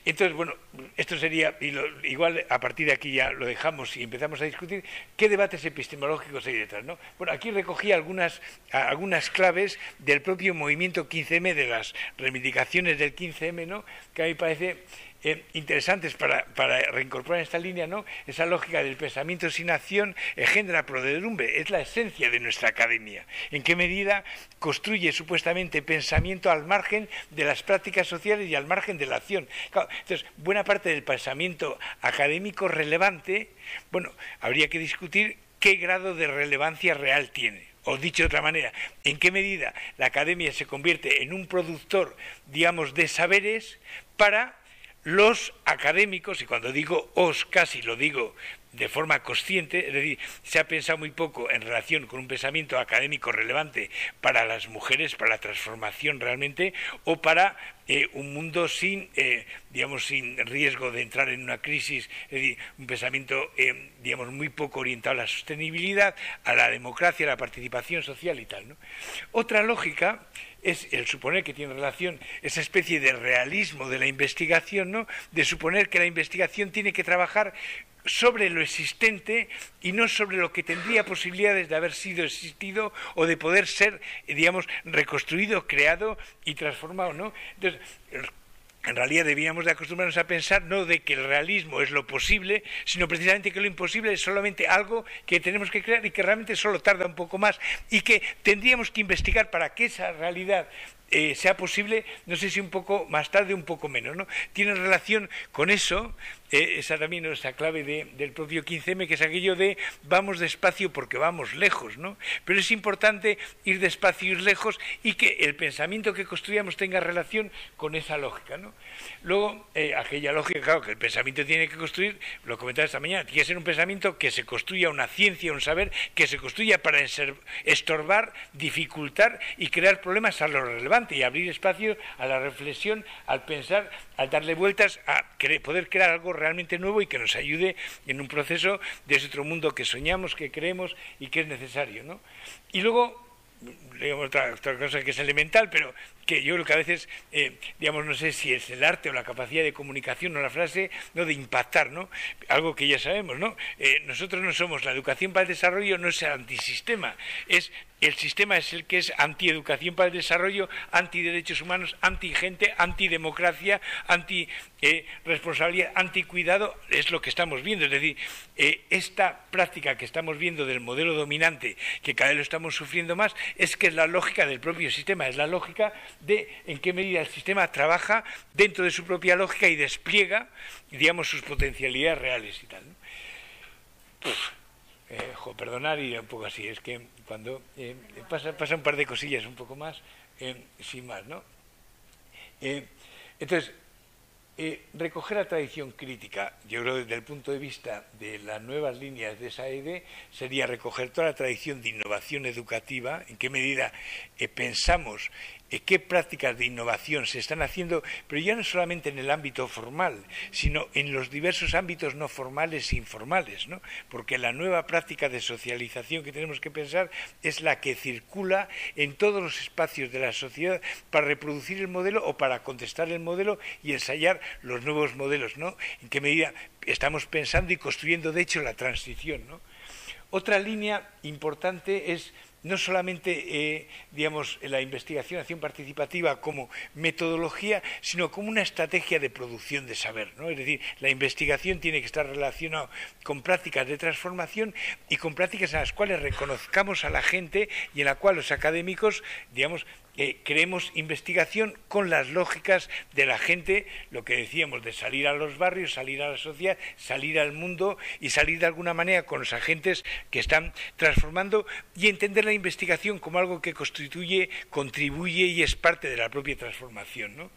entonces, bueno, esto sería, igual a partir de aquí ya lo dejamos y empezamos a discutir qué debates epistemológicos hay detrás, ¿no? Bueno, aquí recogí algunas claves del propio movimiento 15M, de las reivindicaciones del 15M, ¿no? Que a mí me parece interesantes para reincorporar en esta línea, ¿no? Esa lógica del pensamiento sin acción engendra podredumbre, es la esencia de nuestra academia. ¿En qué medida construye supuestamente pensamiento al margen de las prácticas sociales y al margen de la acción? Claro, entonces, buena parte del pensamiento académico relevante, bueno, habría que discutir qué grado de relevancia real tiene. O dicho de otra manera, ¿en qué medida la academia se convierte en un productor, digamos, de saberes para los académicos? Y cuando digo os, casi lo digo de forma consciente, es decir, se ha pensado muy poco en relación con un pensamiento académico relevante para las mujeres, para la transformación realmente, o para un mundo sin riesgo de entrar en una crisis, es decir, un pensamiento, muy poco orientado a la sostenibilidad, a la democracia, a la participación social y tal, ¿no? Otra lógica es el suponer que tiene relación esa especie de realismo de la investigación, ¿no? De suponer que la investigación tiene que trabajar sobre lo existente y no sobre lo que tendría posibilidades de haber sido existido o de poder ser, reconstruido, creado y transformado, ¿no? Entonces, en realidad debíamos de acostumbrarnos a pensar no de que el realismo es lo posible, sino precisamente que lo imposible es solamente algo que tenemos que crear y que realmente solo tarda un poco más y que tendríamos que investigar para que esa realidad sea posible, no sé si un poco más tarde o un poco menos, ¿no? Tiene relación con eso, esa también es la clave del propio 15M, que es aquello de vamos despacio porque vamos lejos, ¿no? Pero es importante ir despacio y ir lejos y que el pensamiento que construyamos tenga relación con esa lógica, ¿no? Luego, aquella lógica, claro, que el pensamiento tiene que construir, lo comentaba esta mañana, tiene que ser un pensamiento que se construya una ciencia, un saber, que se construya para estorbar, dificultar y crear problemas a lo relevante y abrir espacio a la reflexión, al pensar, al darle vueltas, a poder crear algo realmente nuevo y que nos ayude en un proceso de ese otro mundo que soñamos, que creemos y que es necesario, ¿no? Y luego, otra cosa que es elemental, pero que yo creo que a veces, no sé si es el arte o la capacidad de comunicación o la frase, ¿no? De impactar, ¿no? Algo que ya sabemos, ¿no? Nosotros no somos, la educación para el desarrollo no es el antisistema, el sistema es el que es antieducación para el desarrollo, antiderechos humanos, antigente, antidemocracia, antiresponsabilidad, anticuidado, es lo que estamos viendo. Es decir, esta práctica que estamos viendo del modelo dominante, que cada vez lo estamos sufriendo más, es que es la lógica del propio sistema, es la lógica de en qué medida el sistema trabaja dentro de su propia lógica y despliega, sus potencialidades reales y tal, ¿no? Perdonar y un poco así, es que cuando pasa un par de cosillas un poco más, sin más, ¿no? Entonces, recoger la tradición crítica, yo creo desde el punto de vista de las nuevas líneas de esa ED, sería recoger toda la tradición de innovación educativa, en qué medida pensamos qué prácticas de innovación se están haciendo, pero ya no solamente en el ámbito formal, sino en los diversos ámbitos no formales e informales, ¿no? Porque la nueva práctica de socialización que tenemos que pensar es la que circula en todos los espacios de la sociedad para reproducir el modelo o para contestar el modelo y ensayar los nuevos modelos, ¿no? En qué medida estamos pensando y construyendo, de hecho, la transición, ¿no? Otra línea importante es no solamente, digamos, la investigación, acción participativa como metodología, sino como una estrategia de producción de saber, ¿no? Es decir, la investigación tiene que estar relacionada con prácticas de transformación y con prácticas en las cuales reconozcamos a la gente y en la cual los académicos, digamos, creemos investigación con las lógicas de la gente, lo que decíamos de salir a los barrios, salir a la sociedad, salir al mundo y salir de alguna manera con los agentes que están transformando y entender la investigación como algo que constituye, contribuye y es parte de la propia transformación, ¿no?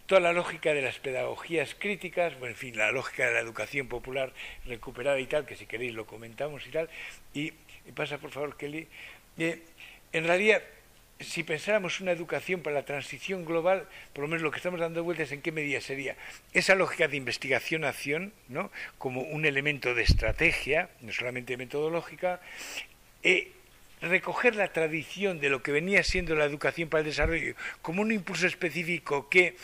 Toda la lógica de las pedagogías críticas, bueno, en fin, la lógica de la educación popular recuperada y tal, que si queréis lo comentamos y tal, y pasa por favor Kelly, en realidad si pensáramos una educación para la transición global, por lo menos lo que estamos dando vueltas en qué medida sería esa lógica de investigación-acción, ¿no? Como un elemento de estrategia, no solamente metodológica, recoger la tradición de lo que venía siendo la educación para el desarrollo como un impulso específico que,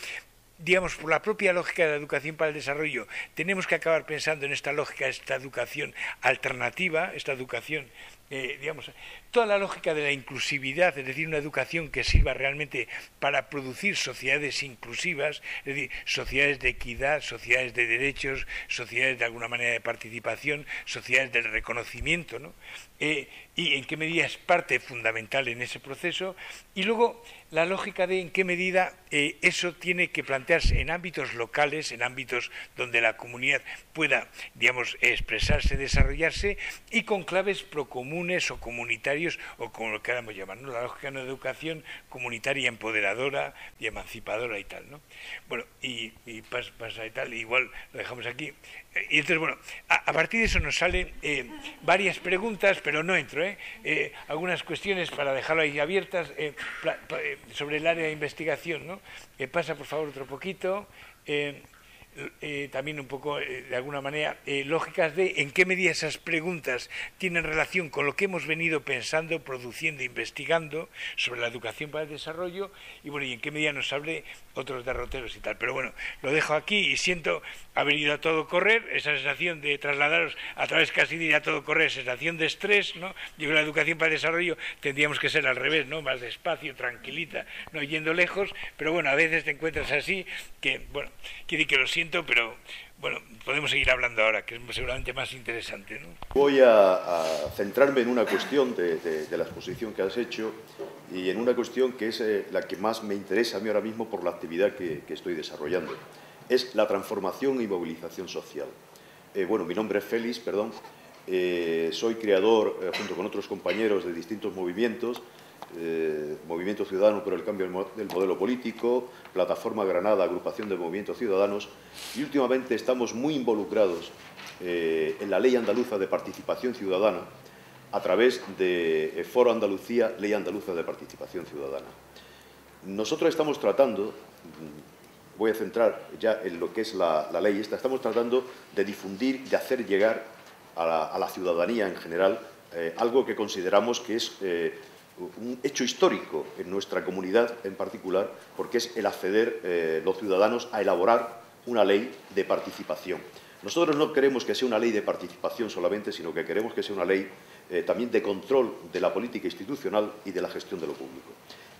digamos, por la propia lógica de la educación para el desarrollo, tenemos que acabar pensando en esta lógica, esta educación alternativa, esta educación, digamos, toda la lógica de la inclusividad, es decir, una educación que sirva realmente para producir sociedades inclusivas, es decir, sociedades de equidad, sociedades de derechos, sociedades de alguna manera de participación, sociedades del reconocimiento, ¿no? Y en qué medida es parte fundamental en ese proceso, y luego la lógica de en qué medida eso tiene que plantearse en ámbitos locales, en ámbitos donde la comunidad pueda, digamos, expresarse, desarrollarse, y con claves procomunes o comunitarios, o como lo queramos llamar, ¿no? La lógica de una educación comunitaria empoderadora y emancipadora y tal, ¿no? Bueno, y pasa y tal, igual lo dejamos aquí. Y entonces, bueno, a partir de eso nos salen varias preguntas, pero no entro, algunas cuestiones para dejarlo ahí abiertas sobre el área de investigación, ¿no? Pasa, por favor, otro poquito. También un poco, de alguna manera, lógicas de en qué medida esas preguntas tienen relación con lo que hemos venido pensando, produciendo, investigando sobre la educación para el desarrollo, y bueno, y en qué medida nos hable otros derroteros y tal. Pero bueno, lo dejo aquí y siento haber ido a todo correr, esa sensación de trasladaros a través casi de ir a todo correr, sensación de estrés, ¿no? Yo creo que la educación para el desarrollo tendríamos que ser al revés, ¿no? Más despacio, tranquilita, no yendo lejos, pero bueno, a veces te encuentras así, que, bueno, quiere decir que lo siento, pero bueno, podemos seguir hablando ahora, que es seguramente más interesante, ¿no? Voy a centrarme en una cuestión de la exposición que has hecho y en una cuestión que es la que más me interesa a mí ahora mismo por la actividad que estoy desarrollando. Es la transformación y movilización social. Bueno, mi nombre es Félix, perdón. Soy creador, junto con otros compañeros, de distintos movimientos. Movimiento Ciudadano por el Cambio del Modelo Político, Plataforma Granada, Agrupación de Movimientos Ciudadanos, y últimamente estamos muy involucrados en la Ley Andaluza de Participación Ciudadana a través de Foro Andalucía, Ley Andaluza de Participación Ciudadana. Nosotros estamos tratando, voy a centrar ya en lo que es la ley esta, estamos tratando de difundir, de hacer llegar a la ciudadanía en general algo que consideramos que es un hecho histórico en nuestra comunidad en particular, porque es el acceder los ciudadanos a elaborar una ley de participación. Nosotros no queremos que sea una ley de participación solamente, sino que queremos que sea una ley también de control de la política institucional y de la gestión de lo público.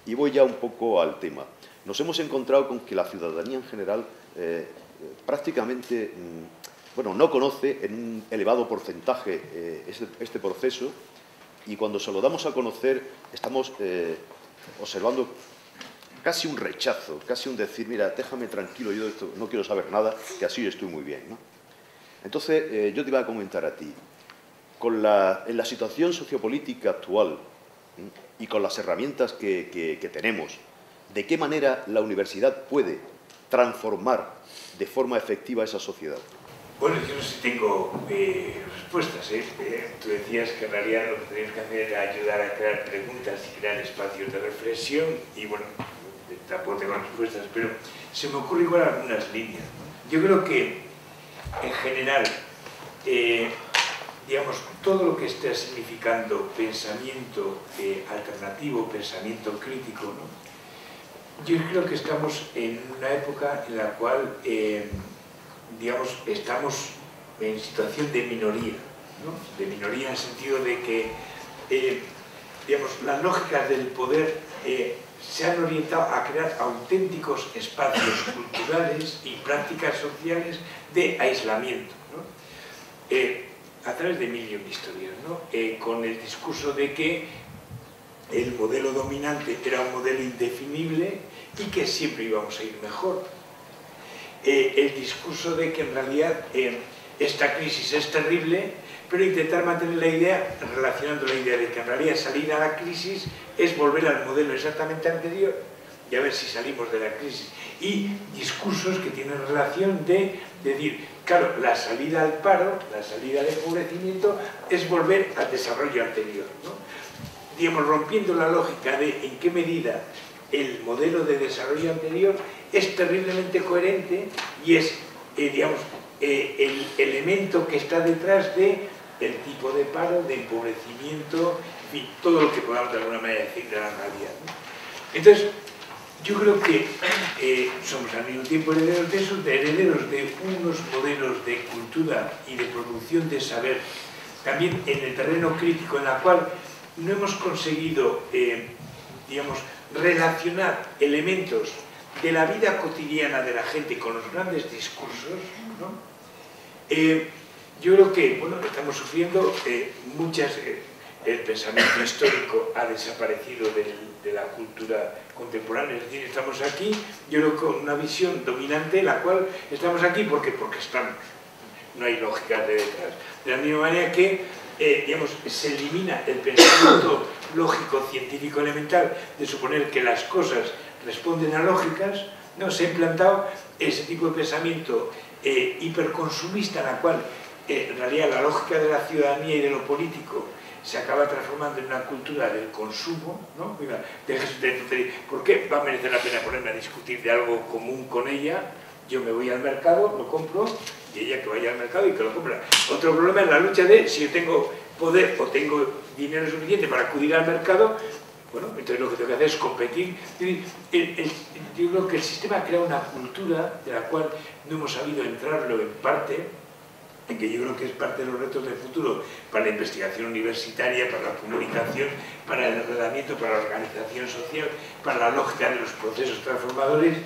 Y voy ya un poco al tema. Nos hemos encontrado con que la ciudadanía en general prácticamente bueno, no conoce en un elevado porcentaje este proceso, y cuando se lo damos a conocer estamos observando casi un rechazo, casi un decir, mira, déjame tranquilo, yo de esto no quiero saber nada, que así estoy muy bien, ¿no? Entonces, yo te iba a comentar a ti, en la situación sociopolítica actual y con las herramientas que tenemos, ¿de qué manera la universidad puede transformar de forma efectiva esa sociedad? Bueno, yo no sé si tengo respuestas. Tú decías que en realidad lo que teníamos que hacer era ayudar a crear preguntas y crear espacios de reflexión, y bueno, tampoco tengo respuestas, pero se me ocurren igual algunas líneas, ¿no? Yo creo que, en general, digamos, todo lo que esté significando pensamiento alternativo, pensamiento crítico, ¿no? Yo creo que estamos en una época en la cual, digamos, estamos en situación de minoría, ¿no? De minoría en el sentido de que, digamos, las lógicas del poder se han orientado a crear auténticos espacios culturales y prácticas sociales de aislamiento, ¿no? A través de mil y una historias, ¿no? Con el discurso de que el modelo dominante era un modelo indefinible y que siempre íbamos a ir mejor. El discurso de que en realidad esta crisis es terrible, pero intentar mantener la idea, relacionando la idea de que en realidad salir a la crisis es volver al modelo exactamente anterior y a ver si salimos de la crisis. Y discursos que tienen relación de decir, claro, la salida al paro, la salida al empobrecimiento es volver al desarrollo anterior, ¿no? Digamos, rompiendo la lógica de en qué medida el modelo de desarrollo anterior es terriblemente coherente y es, digamos, el elemento que está detrás del tipo de paro, de empobrecimiento, en fin, todo lo que podamos de alguna manera decir de la realidad, ¿no? Entonces, yo creo que somos al mismo tiempo herederos de eso, herederos de unos modelos de cultura y de producción de saber, también en el terreno crítico, en la cual no hemos conseguido, digamos, relacionar elementos de la vida cotidiana de la gente con los grandes discursos, ¿no? Yo creo que, bueno, estamos sufriendo el pensamiento histórico ha desaparecido de la cultura contemporánea, es decir, estamos aquí, yo creo, con una visión dominante, la cual estamos aquí porque no hay lógica de detrás. De la misma manera que, digamos, se elimina el pensamiento lógico, científico, elemental, de suponer que las cosas responden a lógicas, no, se ha implantado ese tipo de pensamiento hiperconsumista, en la cual en realidad la lógica de la ciudadanía y de lo político se acaba transformando en una cultura del consumo, ¿no? Mira, ¿por qué va a merecer la pena ponerme a discutir de algo común con ella? Yo me voy al mercado, lo compro, y ella que vaya al mercado y que lo compra. Otro problema es la lucha de si yo tengo poder o tengo dinero suficiente para acudir al mercado. Bueno, entonces lo que tengo que hacer es competir. Yo creo que el sistema crea una cultura de la cual no hemos sabido entrarlo en parte, en que yo creo que es parte de los retos del futuro para la investigación universitaria, para la comunicación, para el enredamiento, para la organización social, para la lógica de los procesos transformadores,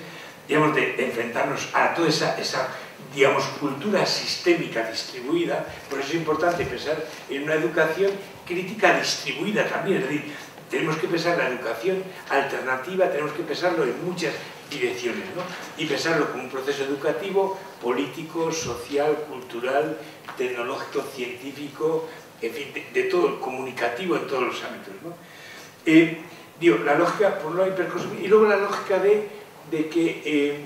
digamos, de enfrentarnos a toda esa digamos, cultura sistémica distribuida. Por eso es importante pensar en una educación crítica distribuida también, es decir, tenemos que pensar la educación alternativa, tenemos que pensarlo en muchas direcciones, ¿no? Y pensarlo como un proceso educativo, político, social, cultural, tecnológico, científico, en fin, de todo, comunicativo en todos los ámbitos, ¿no? Digo, la lógica por no hiperconsumir, y luego la lógica de que,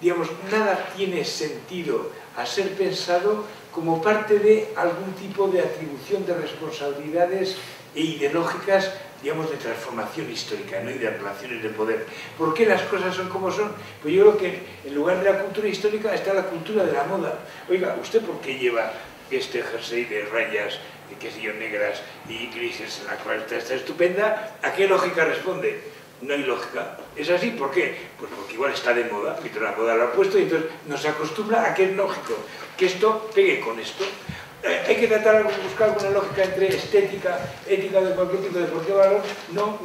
digamos, nada tiene sentido a ser pensado como parte de algún tipo de atribución de responsabilidades e ideológicas, digamos, de transformación histórica, ¿no? Y de ampliaciones de poder. ¿Por qué las cosas son como son? Pues yo creo que en lugar de la cultura histórica está la cultura de la moda. Oiga, ¿usted por qué lleva este jersey de rayas, qué sé yo, negras y grises, en la cual está estupenda? ¿A qué lógica responde? No hay lógica. ¿Es así? ¿Por qué? Pues porque igual está de moda, y la moda lo ha puesto, y entonces nos acostumbra a que es lógico que esto pegue con esto. Hay que tratar de buscar alguna lógica entre estética, ética, de cualquier tipo de por qué valor. No.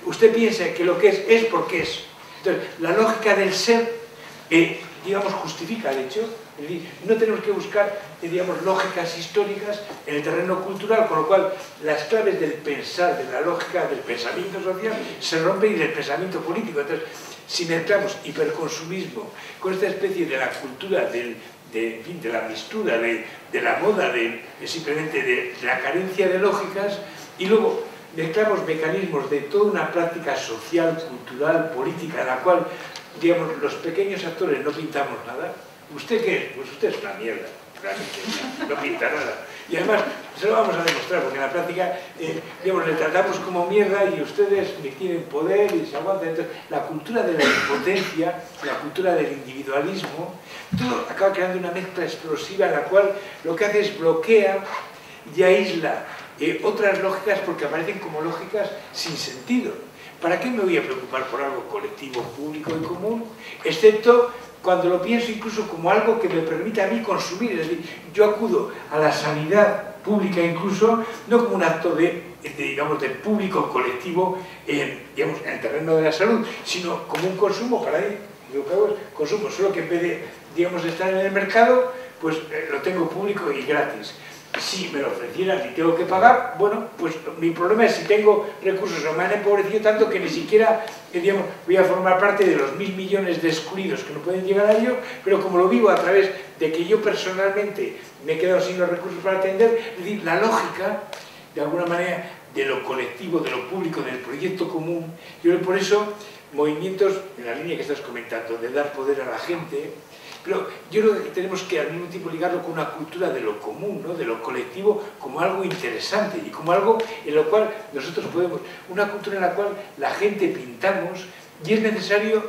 Usted piensa que lo que es porque es. Entonces, la lógica del ser, digamos, justifica el hecho. Es decir, no tenemos que buscar, digamos, lógicas históricas en el terreno cultural, con lo cual las claves del pensar, de la lógica del pensamiento social, se rompen y del pensamiento político. Entonces, si mezclamos hiperconsumismo con esta especie de la cultura de la mistura, de la moda, simplemente de la carencia de lógicas, y luego mezclamos mecanismos de toda una práctica social, cultural, política, en la cual digamos, los pequeños actores no pintamos nada. ¿Usted qué es? Pues usted es una mierda, realmente, no pinta nada. Y además, se lo vamos a demostrar, porque en la práctica, digamos, le tratamos como mierda y ustedes ni tienen poder y se aguantan. Entonces, la cultura de la impotencia, la cultura del individualismo, todo acaba creando una mezcla explosiva en la cual lo que hace es bloquea y aísla otras lógicas porque aparecen como lógicas sin sentido. ¿Para qué me voy a preocupar por algo colectivo, público y común? Excepto cuando lo pienso incluso como algo que me permite a mí consumir. Es decir, yo acudo a la sanidad pública incluso, no como un acto digamos, de público colectivo digamos, en el terreno de la salud, sino como un consumo para mí. Lo que hago es consumo, solo que en vez de, digamos, estar en el mercado, pues lo tengo público y gratis. Si me lo ofrecieran y tengo que pagar, bueno, pues mi problema es si tengo recursos o me han empobrecido tanto que ni siquiera, digamos, voy a formar parte de los 1000 millones de excluidos que no pueden llegar a ello, pero como lo vivo a través de que yo personalmente me he quedado sin los recursos para atender, es decir, la lógica, de alguna manera, de lo colectivo, de lo público, del proyecto común. Yo por eso, movimientos en la línea que estás comentando, de dar poder a la gente. Pero yo creo que tenemos que al mismo tiempo ligarlo con una cultura de lo común, ¿no? De lo colectivo, como algo interesante y como algo en lo cual nosotros podemos, una cultura en la cual la gente pintamos y es necesario,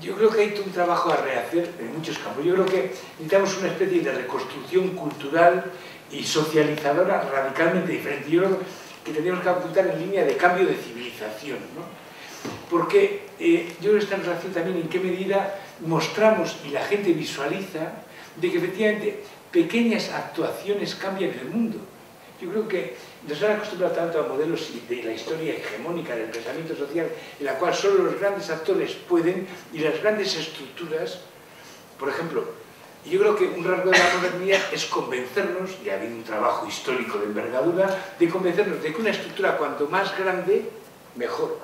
yo creo que hay todo un trabajo a rehacer en muchos campos. Yo creo que necesitamos una especie de reconstrucción cultural y socializadora radicalmente diferente. Yo creo que tendríamos que apuntar en línea de cambio de civilización, ¿no? Porque yo creo que está en relación también en qué medida mostramos y la gente visualiza de que efectivamente pequeñas actuaciones cambian el mundo. Yo creo que nos han acostumbrado tanto a modelos de la historia hegemónica del pensamiento social en la cual solo los grandes actores pueden y las grandes estructuras, por ejemplo, yo creo que un rasgo de la modernidad es convencernos, y ha habido un trabajo histórico de envergadura, de convencernos de que una estructura cuanto más grande, mejor.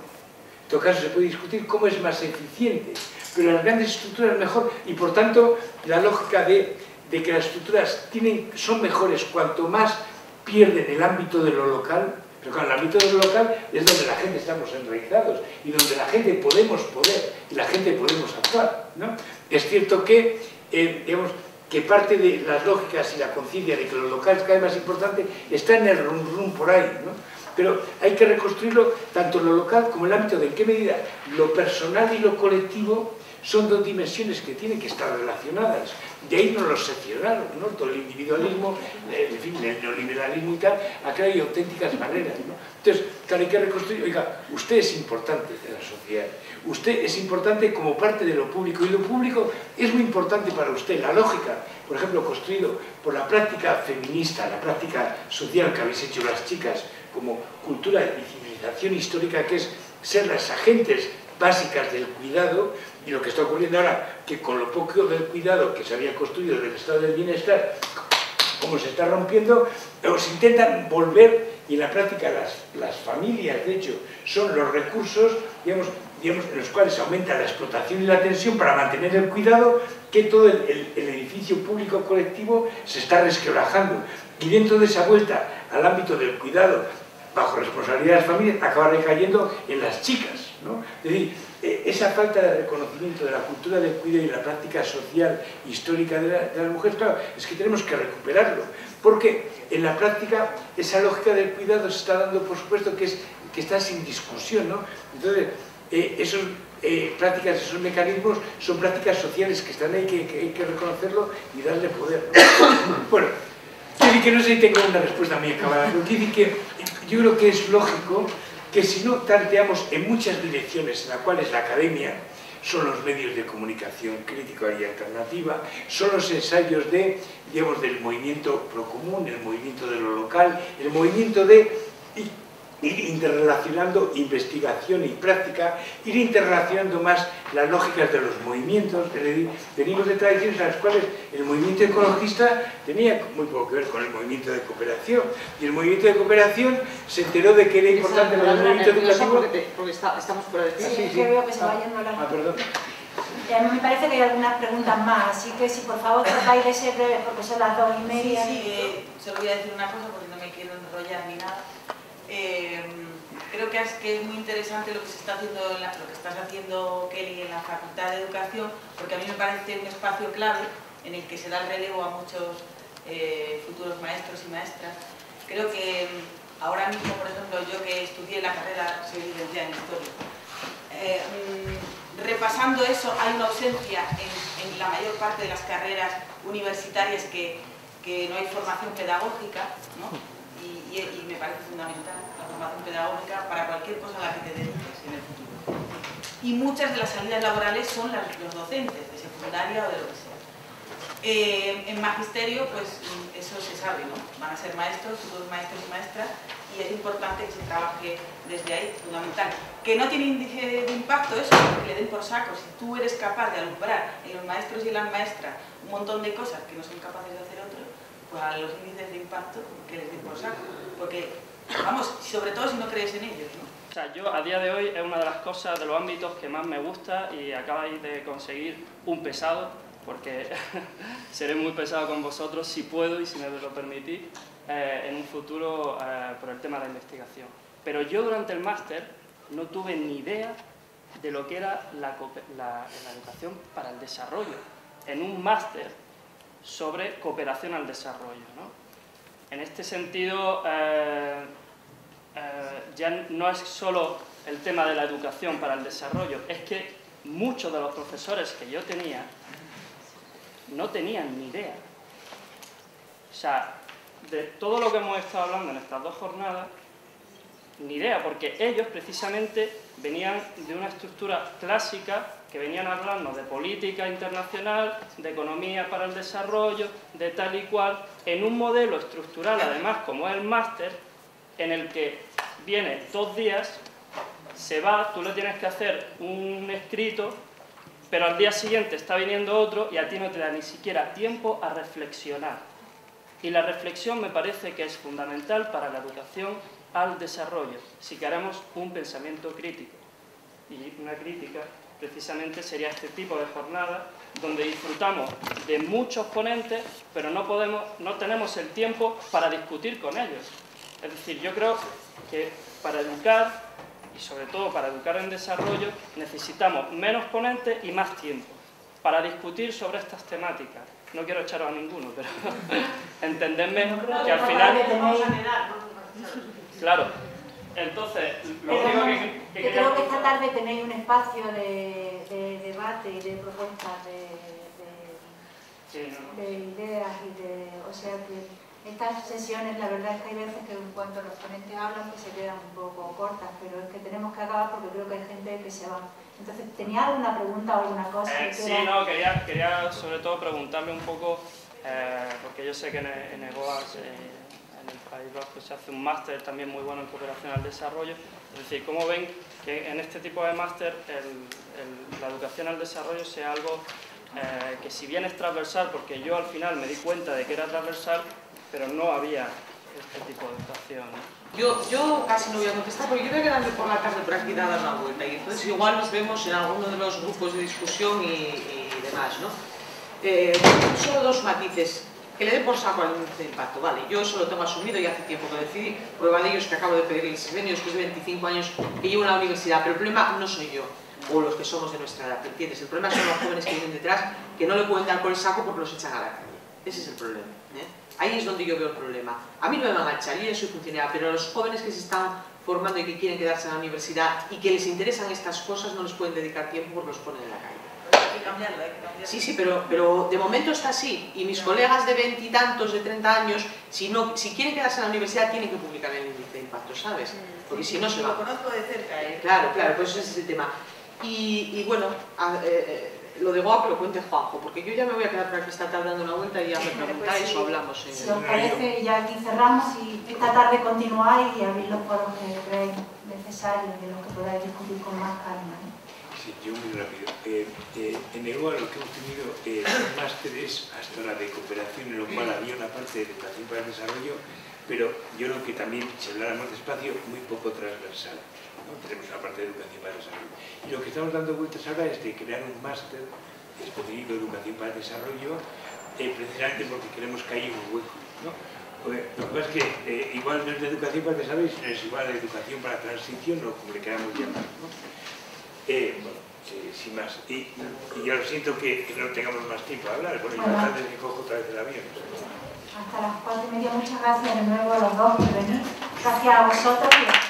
En todo caso se puede discutir cómo es más eficiente, pero las grandes estructuras mejor, y por tanto la lógica de que las estructuras son mejores cuanto más pierden el ámbito de lo local, pero claro, el ámbito de lo local es donde la gente estamos enraizados y donde la gente podemos poder y la gente podemos actuar, ¿no? Es cierto que, digamos, que parte de las lógicas y la conciencia de que lo local es cada vez más importante está en el rum por ahí, ¿no? Pero hay que reconstruirlo tanto lo local como el ámbito de en qué medida lo personal y lo colectivo son dos dimensiones que tienen que estar relacionadas. De ahí nos los seccionaron, ¿no? Todo el individualismo, en fin, el neoliberalismo y tal, acá hay auténticas barreras, ¿no? Entonces, claro, hay que reconstruir, oiga, usted es importante de la sociedad, usted es importante como parte de lo público, y lo público es muy importante para usted. La lógica, por ejemplo, construido por la práctica feminista, la práctica social que habéis hecho las chicas, como cultura y civilización histórica, que es ser las agentes básicas del cuidado, y lo que está ocurriendo ahora, que con lo poco del cuidado que se había construido del estado del bienestar, como se está rompiendo, se intentan volver, y en la práctica las familias, de hecho, son los recursos, digamos, en los cuales aumenta la explotación y la tensión para mantener el cuidado, que todo el edificio público colectivo se está resquebrajando. Y dentro de esa vuelta al ámbito del cuidado, bajo responsabilidad de las familias, acaba recayendo en las chicas, ¿no? Es decir, esa falta de reconocimiento de la cultura del cuidado y la práctica social histórica de las mujeres, claro, es que tenemos que recuperarlo, porque en la práctica esa lógica del cuidado se está dando, por supuesto, que está sin discusión, ¿no? Entonces, esos esos mecanismos son prácticas sociales que están ahí, que hay que reconocerlo y darle poder, ¿no? Bueno, quiero decir que no sé si tengo una respuesta muy acabada, pero quiero decir que yo creo que es lógico que si no tanteamos en muchas direcciones en las cuales la academia son los medios de comunicación crítica y alternativa, son los ensayos digamos, del movimiento procomún, el movimiento de lo local, el movimiento de ir interrelacionando investigación y práctica, ir interrelacionando más las lógicas de los movimientos. Es decir, venimos de tradiciones en las cuales el movimiento ecologista tenía muy poco que ver con el movimiento de cooperación, y el movimiento de cooperación se enteró de que era importante para el movimiento educativo. Porque estamos fuera de tiempo. Sí, que veo que se vayan a la... Perdón. A mí me parece que hay algunas preguntas más, así que si por favor tratáis de ser breves porque son las 2:30. Sí, solo voy a decir una cosa porque no me quiero enrollar ni nada. creo que es muy interesante lo que se está haciendo, lo que estás haciendo, Kelly, en la Facultad de Educación, porque a mí me parece un espacio clave en el que se da el relevo a muchos futuros maestros y maestras. Creo que ahora mismo, por ejemplo, yo que estudié la carrera, soy licenciada en Historia, repasando eso, hay una ausencia en la mayor parte de las carreras universitarias que no hay formación pedagógica, ¿no? Y me parece fundamental la formación pedagógica para cualquier cosa a la que te dediques en el futuro. Y muchas de las salidas laborales son los docentes, de secundaria o de lo que sea. En magisterio, pues eso se sabe, ¿no? Van a ser maestros, futuros maestros y maestras, y es importante que se trabaje desde ahí, fundamental. Que no tiene índice de impacto eso, que le den por saco. Si tú eres capaz de alumbrar en los maestros y en las maestras un montón de cosas que no son capaces de hacer otros, pues a los índices de impacto que les den por saco. Porque, vamos, sobre todo si no crees en ellos, ¿no? O sea, yo a día de hoy es una de las cosas, de los ámbitos que más me gusta, y acabáis de conseguir un pesado, porque seré muy pesado con vosotros si puedo y si me lo permitís en un futuro por el tema de la investigación. Pero yo durante el máster no tuve ni idea de lo que era la educación para el desarrollo, en un máster sobre cooperación al desarrollo, ¿no? En este sentido, ya no es solo el tema de la educación para el desarrollo, es que muchos de los profesores que yo tenía no tenían ni idea. O sea, de todo lo que hemos estado hablando en estas 2 jornadas, ni idea, porque ellos precisamente venían de una estructura clásica, que venían hablando de política internacional, de economía para el desarrollo, de tal y cual, en un modelo estructural, además, como es el máster, en el que viene 2 días, se va, tú le tienes que hacer un escrito, pero al día siguiente está viniendo otro y a ti no te da ni siquiera tiempo a reflexionar. Y la reflexión me parece que es fundamental para la educación al desarrollo, si queremos un pensamiento crítico. Y una crítica precisamente sería este tipo de jornada, donde disfrutamos de muchos ponentes, pero no tenemos el tiempo para discutir con ellos. Es decir, yo creo que para educar, y sobre todo para educar en desarrollo, necesitamos menos ponentes y más tiempo para discutir sobre estas temáticas. No quiero echaros a ninguno, pero entendedme que al final... Claro, entonces, lo único que creo que esta tarde tenéis un espacio de debate y de propuestas de ideas y de... O sea que estas sesiones, la verdad es que hay veces que en cuanto los ponentes hablan que se quedan un poco cortas, pero es que tenemos que acabar porque creo que hay gente que se va. Entonces, ¿tenía alguna pregunta o alguna cosa? Sí, no, quería sobre todo preguntarle un poco, porque yo sé que en EGOAS, en el País Vasco, se hace un máster también muy bueno en cooperación al desarrollo. Es decir, ¿cómo ven que en este tipo de máster la educación al desarrollo sea algo que, si bien es transversal, porque yo al final me di cuenta de que era transversal, pero no había este tipo de educación? Yo casi no voy a contestar porque yo voy a quedarme por la tarde por aquí a dar una vuelta y entonces igual nos vemos en alguno de los grupos de discusión y demás, ¿no? Solo 2 matices. Que le dé por saco al índice de impacto, vale, yo eso lo tengo asumido y hace tiempo que decidí. Prueba de ello es que acabo de pedir el selenio después de 25 años que llevo en la universidad, pero el problema no soy yo o los que somos de nuestra edad, ¿entiendes? El problema son los jóvenes que vienen detrás que no le pueden dar por el saco porque los echan a la calle. Ese es el problema, ¿eh? Ahí es donde yo veo el problema. A mí no me van a echar, yo ya soy funcionaria, pero a los jóvenes que se están formando y que quieren quedarse en la universidad y que les interesan estas cosas no les pueden dedicar tiempo porque los ponen en la calle. Hay que cambiarlo, hay que cambiarlo. Sí, pero de momento está así. Y mis colegas de 20 y tantos, de 30 años, si quieren quedarse en la universidad, tienen que publicar el índice de impacto, ¿sabes? Porque si no se va. Lo conozco de cerca, ¿eh? Claro, pues ese es el tema. Y bueno, lo de Goa que lo cuente Juanjo, porque yo ya me voy a quedar por aquí esta tarde dando una vuelta y ya me preguntáis o hablamos. Si os parece, ya aquí cerramos y esta tarde continuáis y abrís los foros que creáis necesarios y de los que podáis discutir con más calma, ¿no? Sí, yo muy rápido. En EGOA lo que hemos tenido son másteres hasta ahora de cooperación, en lo cual había una parte de educación para el desarrollo, pero yo creo que también, si habláramos despacio, muy poco transversal, ¿no? Tenemos una parte de educación para el desarrollo. Y lo que estamos dando vueltas ahora es de crear un máster específico de educación para el desarrollo, precisamente porque queremos que haya un hueco, ¿no? Lo que pasa es que igual no es de educación para que sabéis, no es igual de educación para transición o como le queramos llamar, ¿no? Bueno, sin más. Y ya lo siento que no tengamos más tiempo de hablar. Bueno, y más tarde me cojo otra vez el avión. Hasta las 4:30. Muchas gracias de nuevo a los dos por venir. Gracias a vosotros.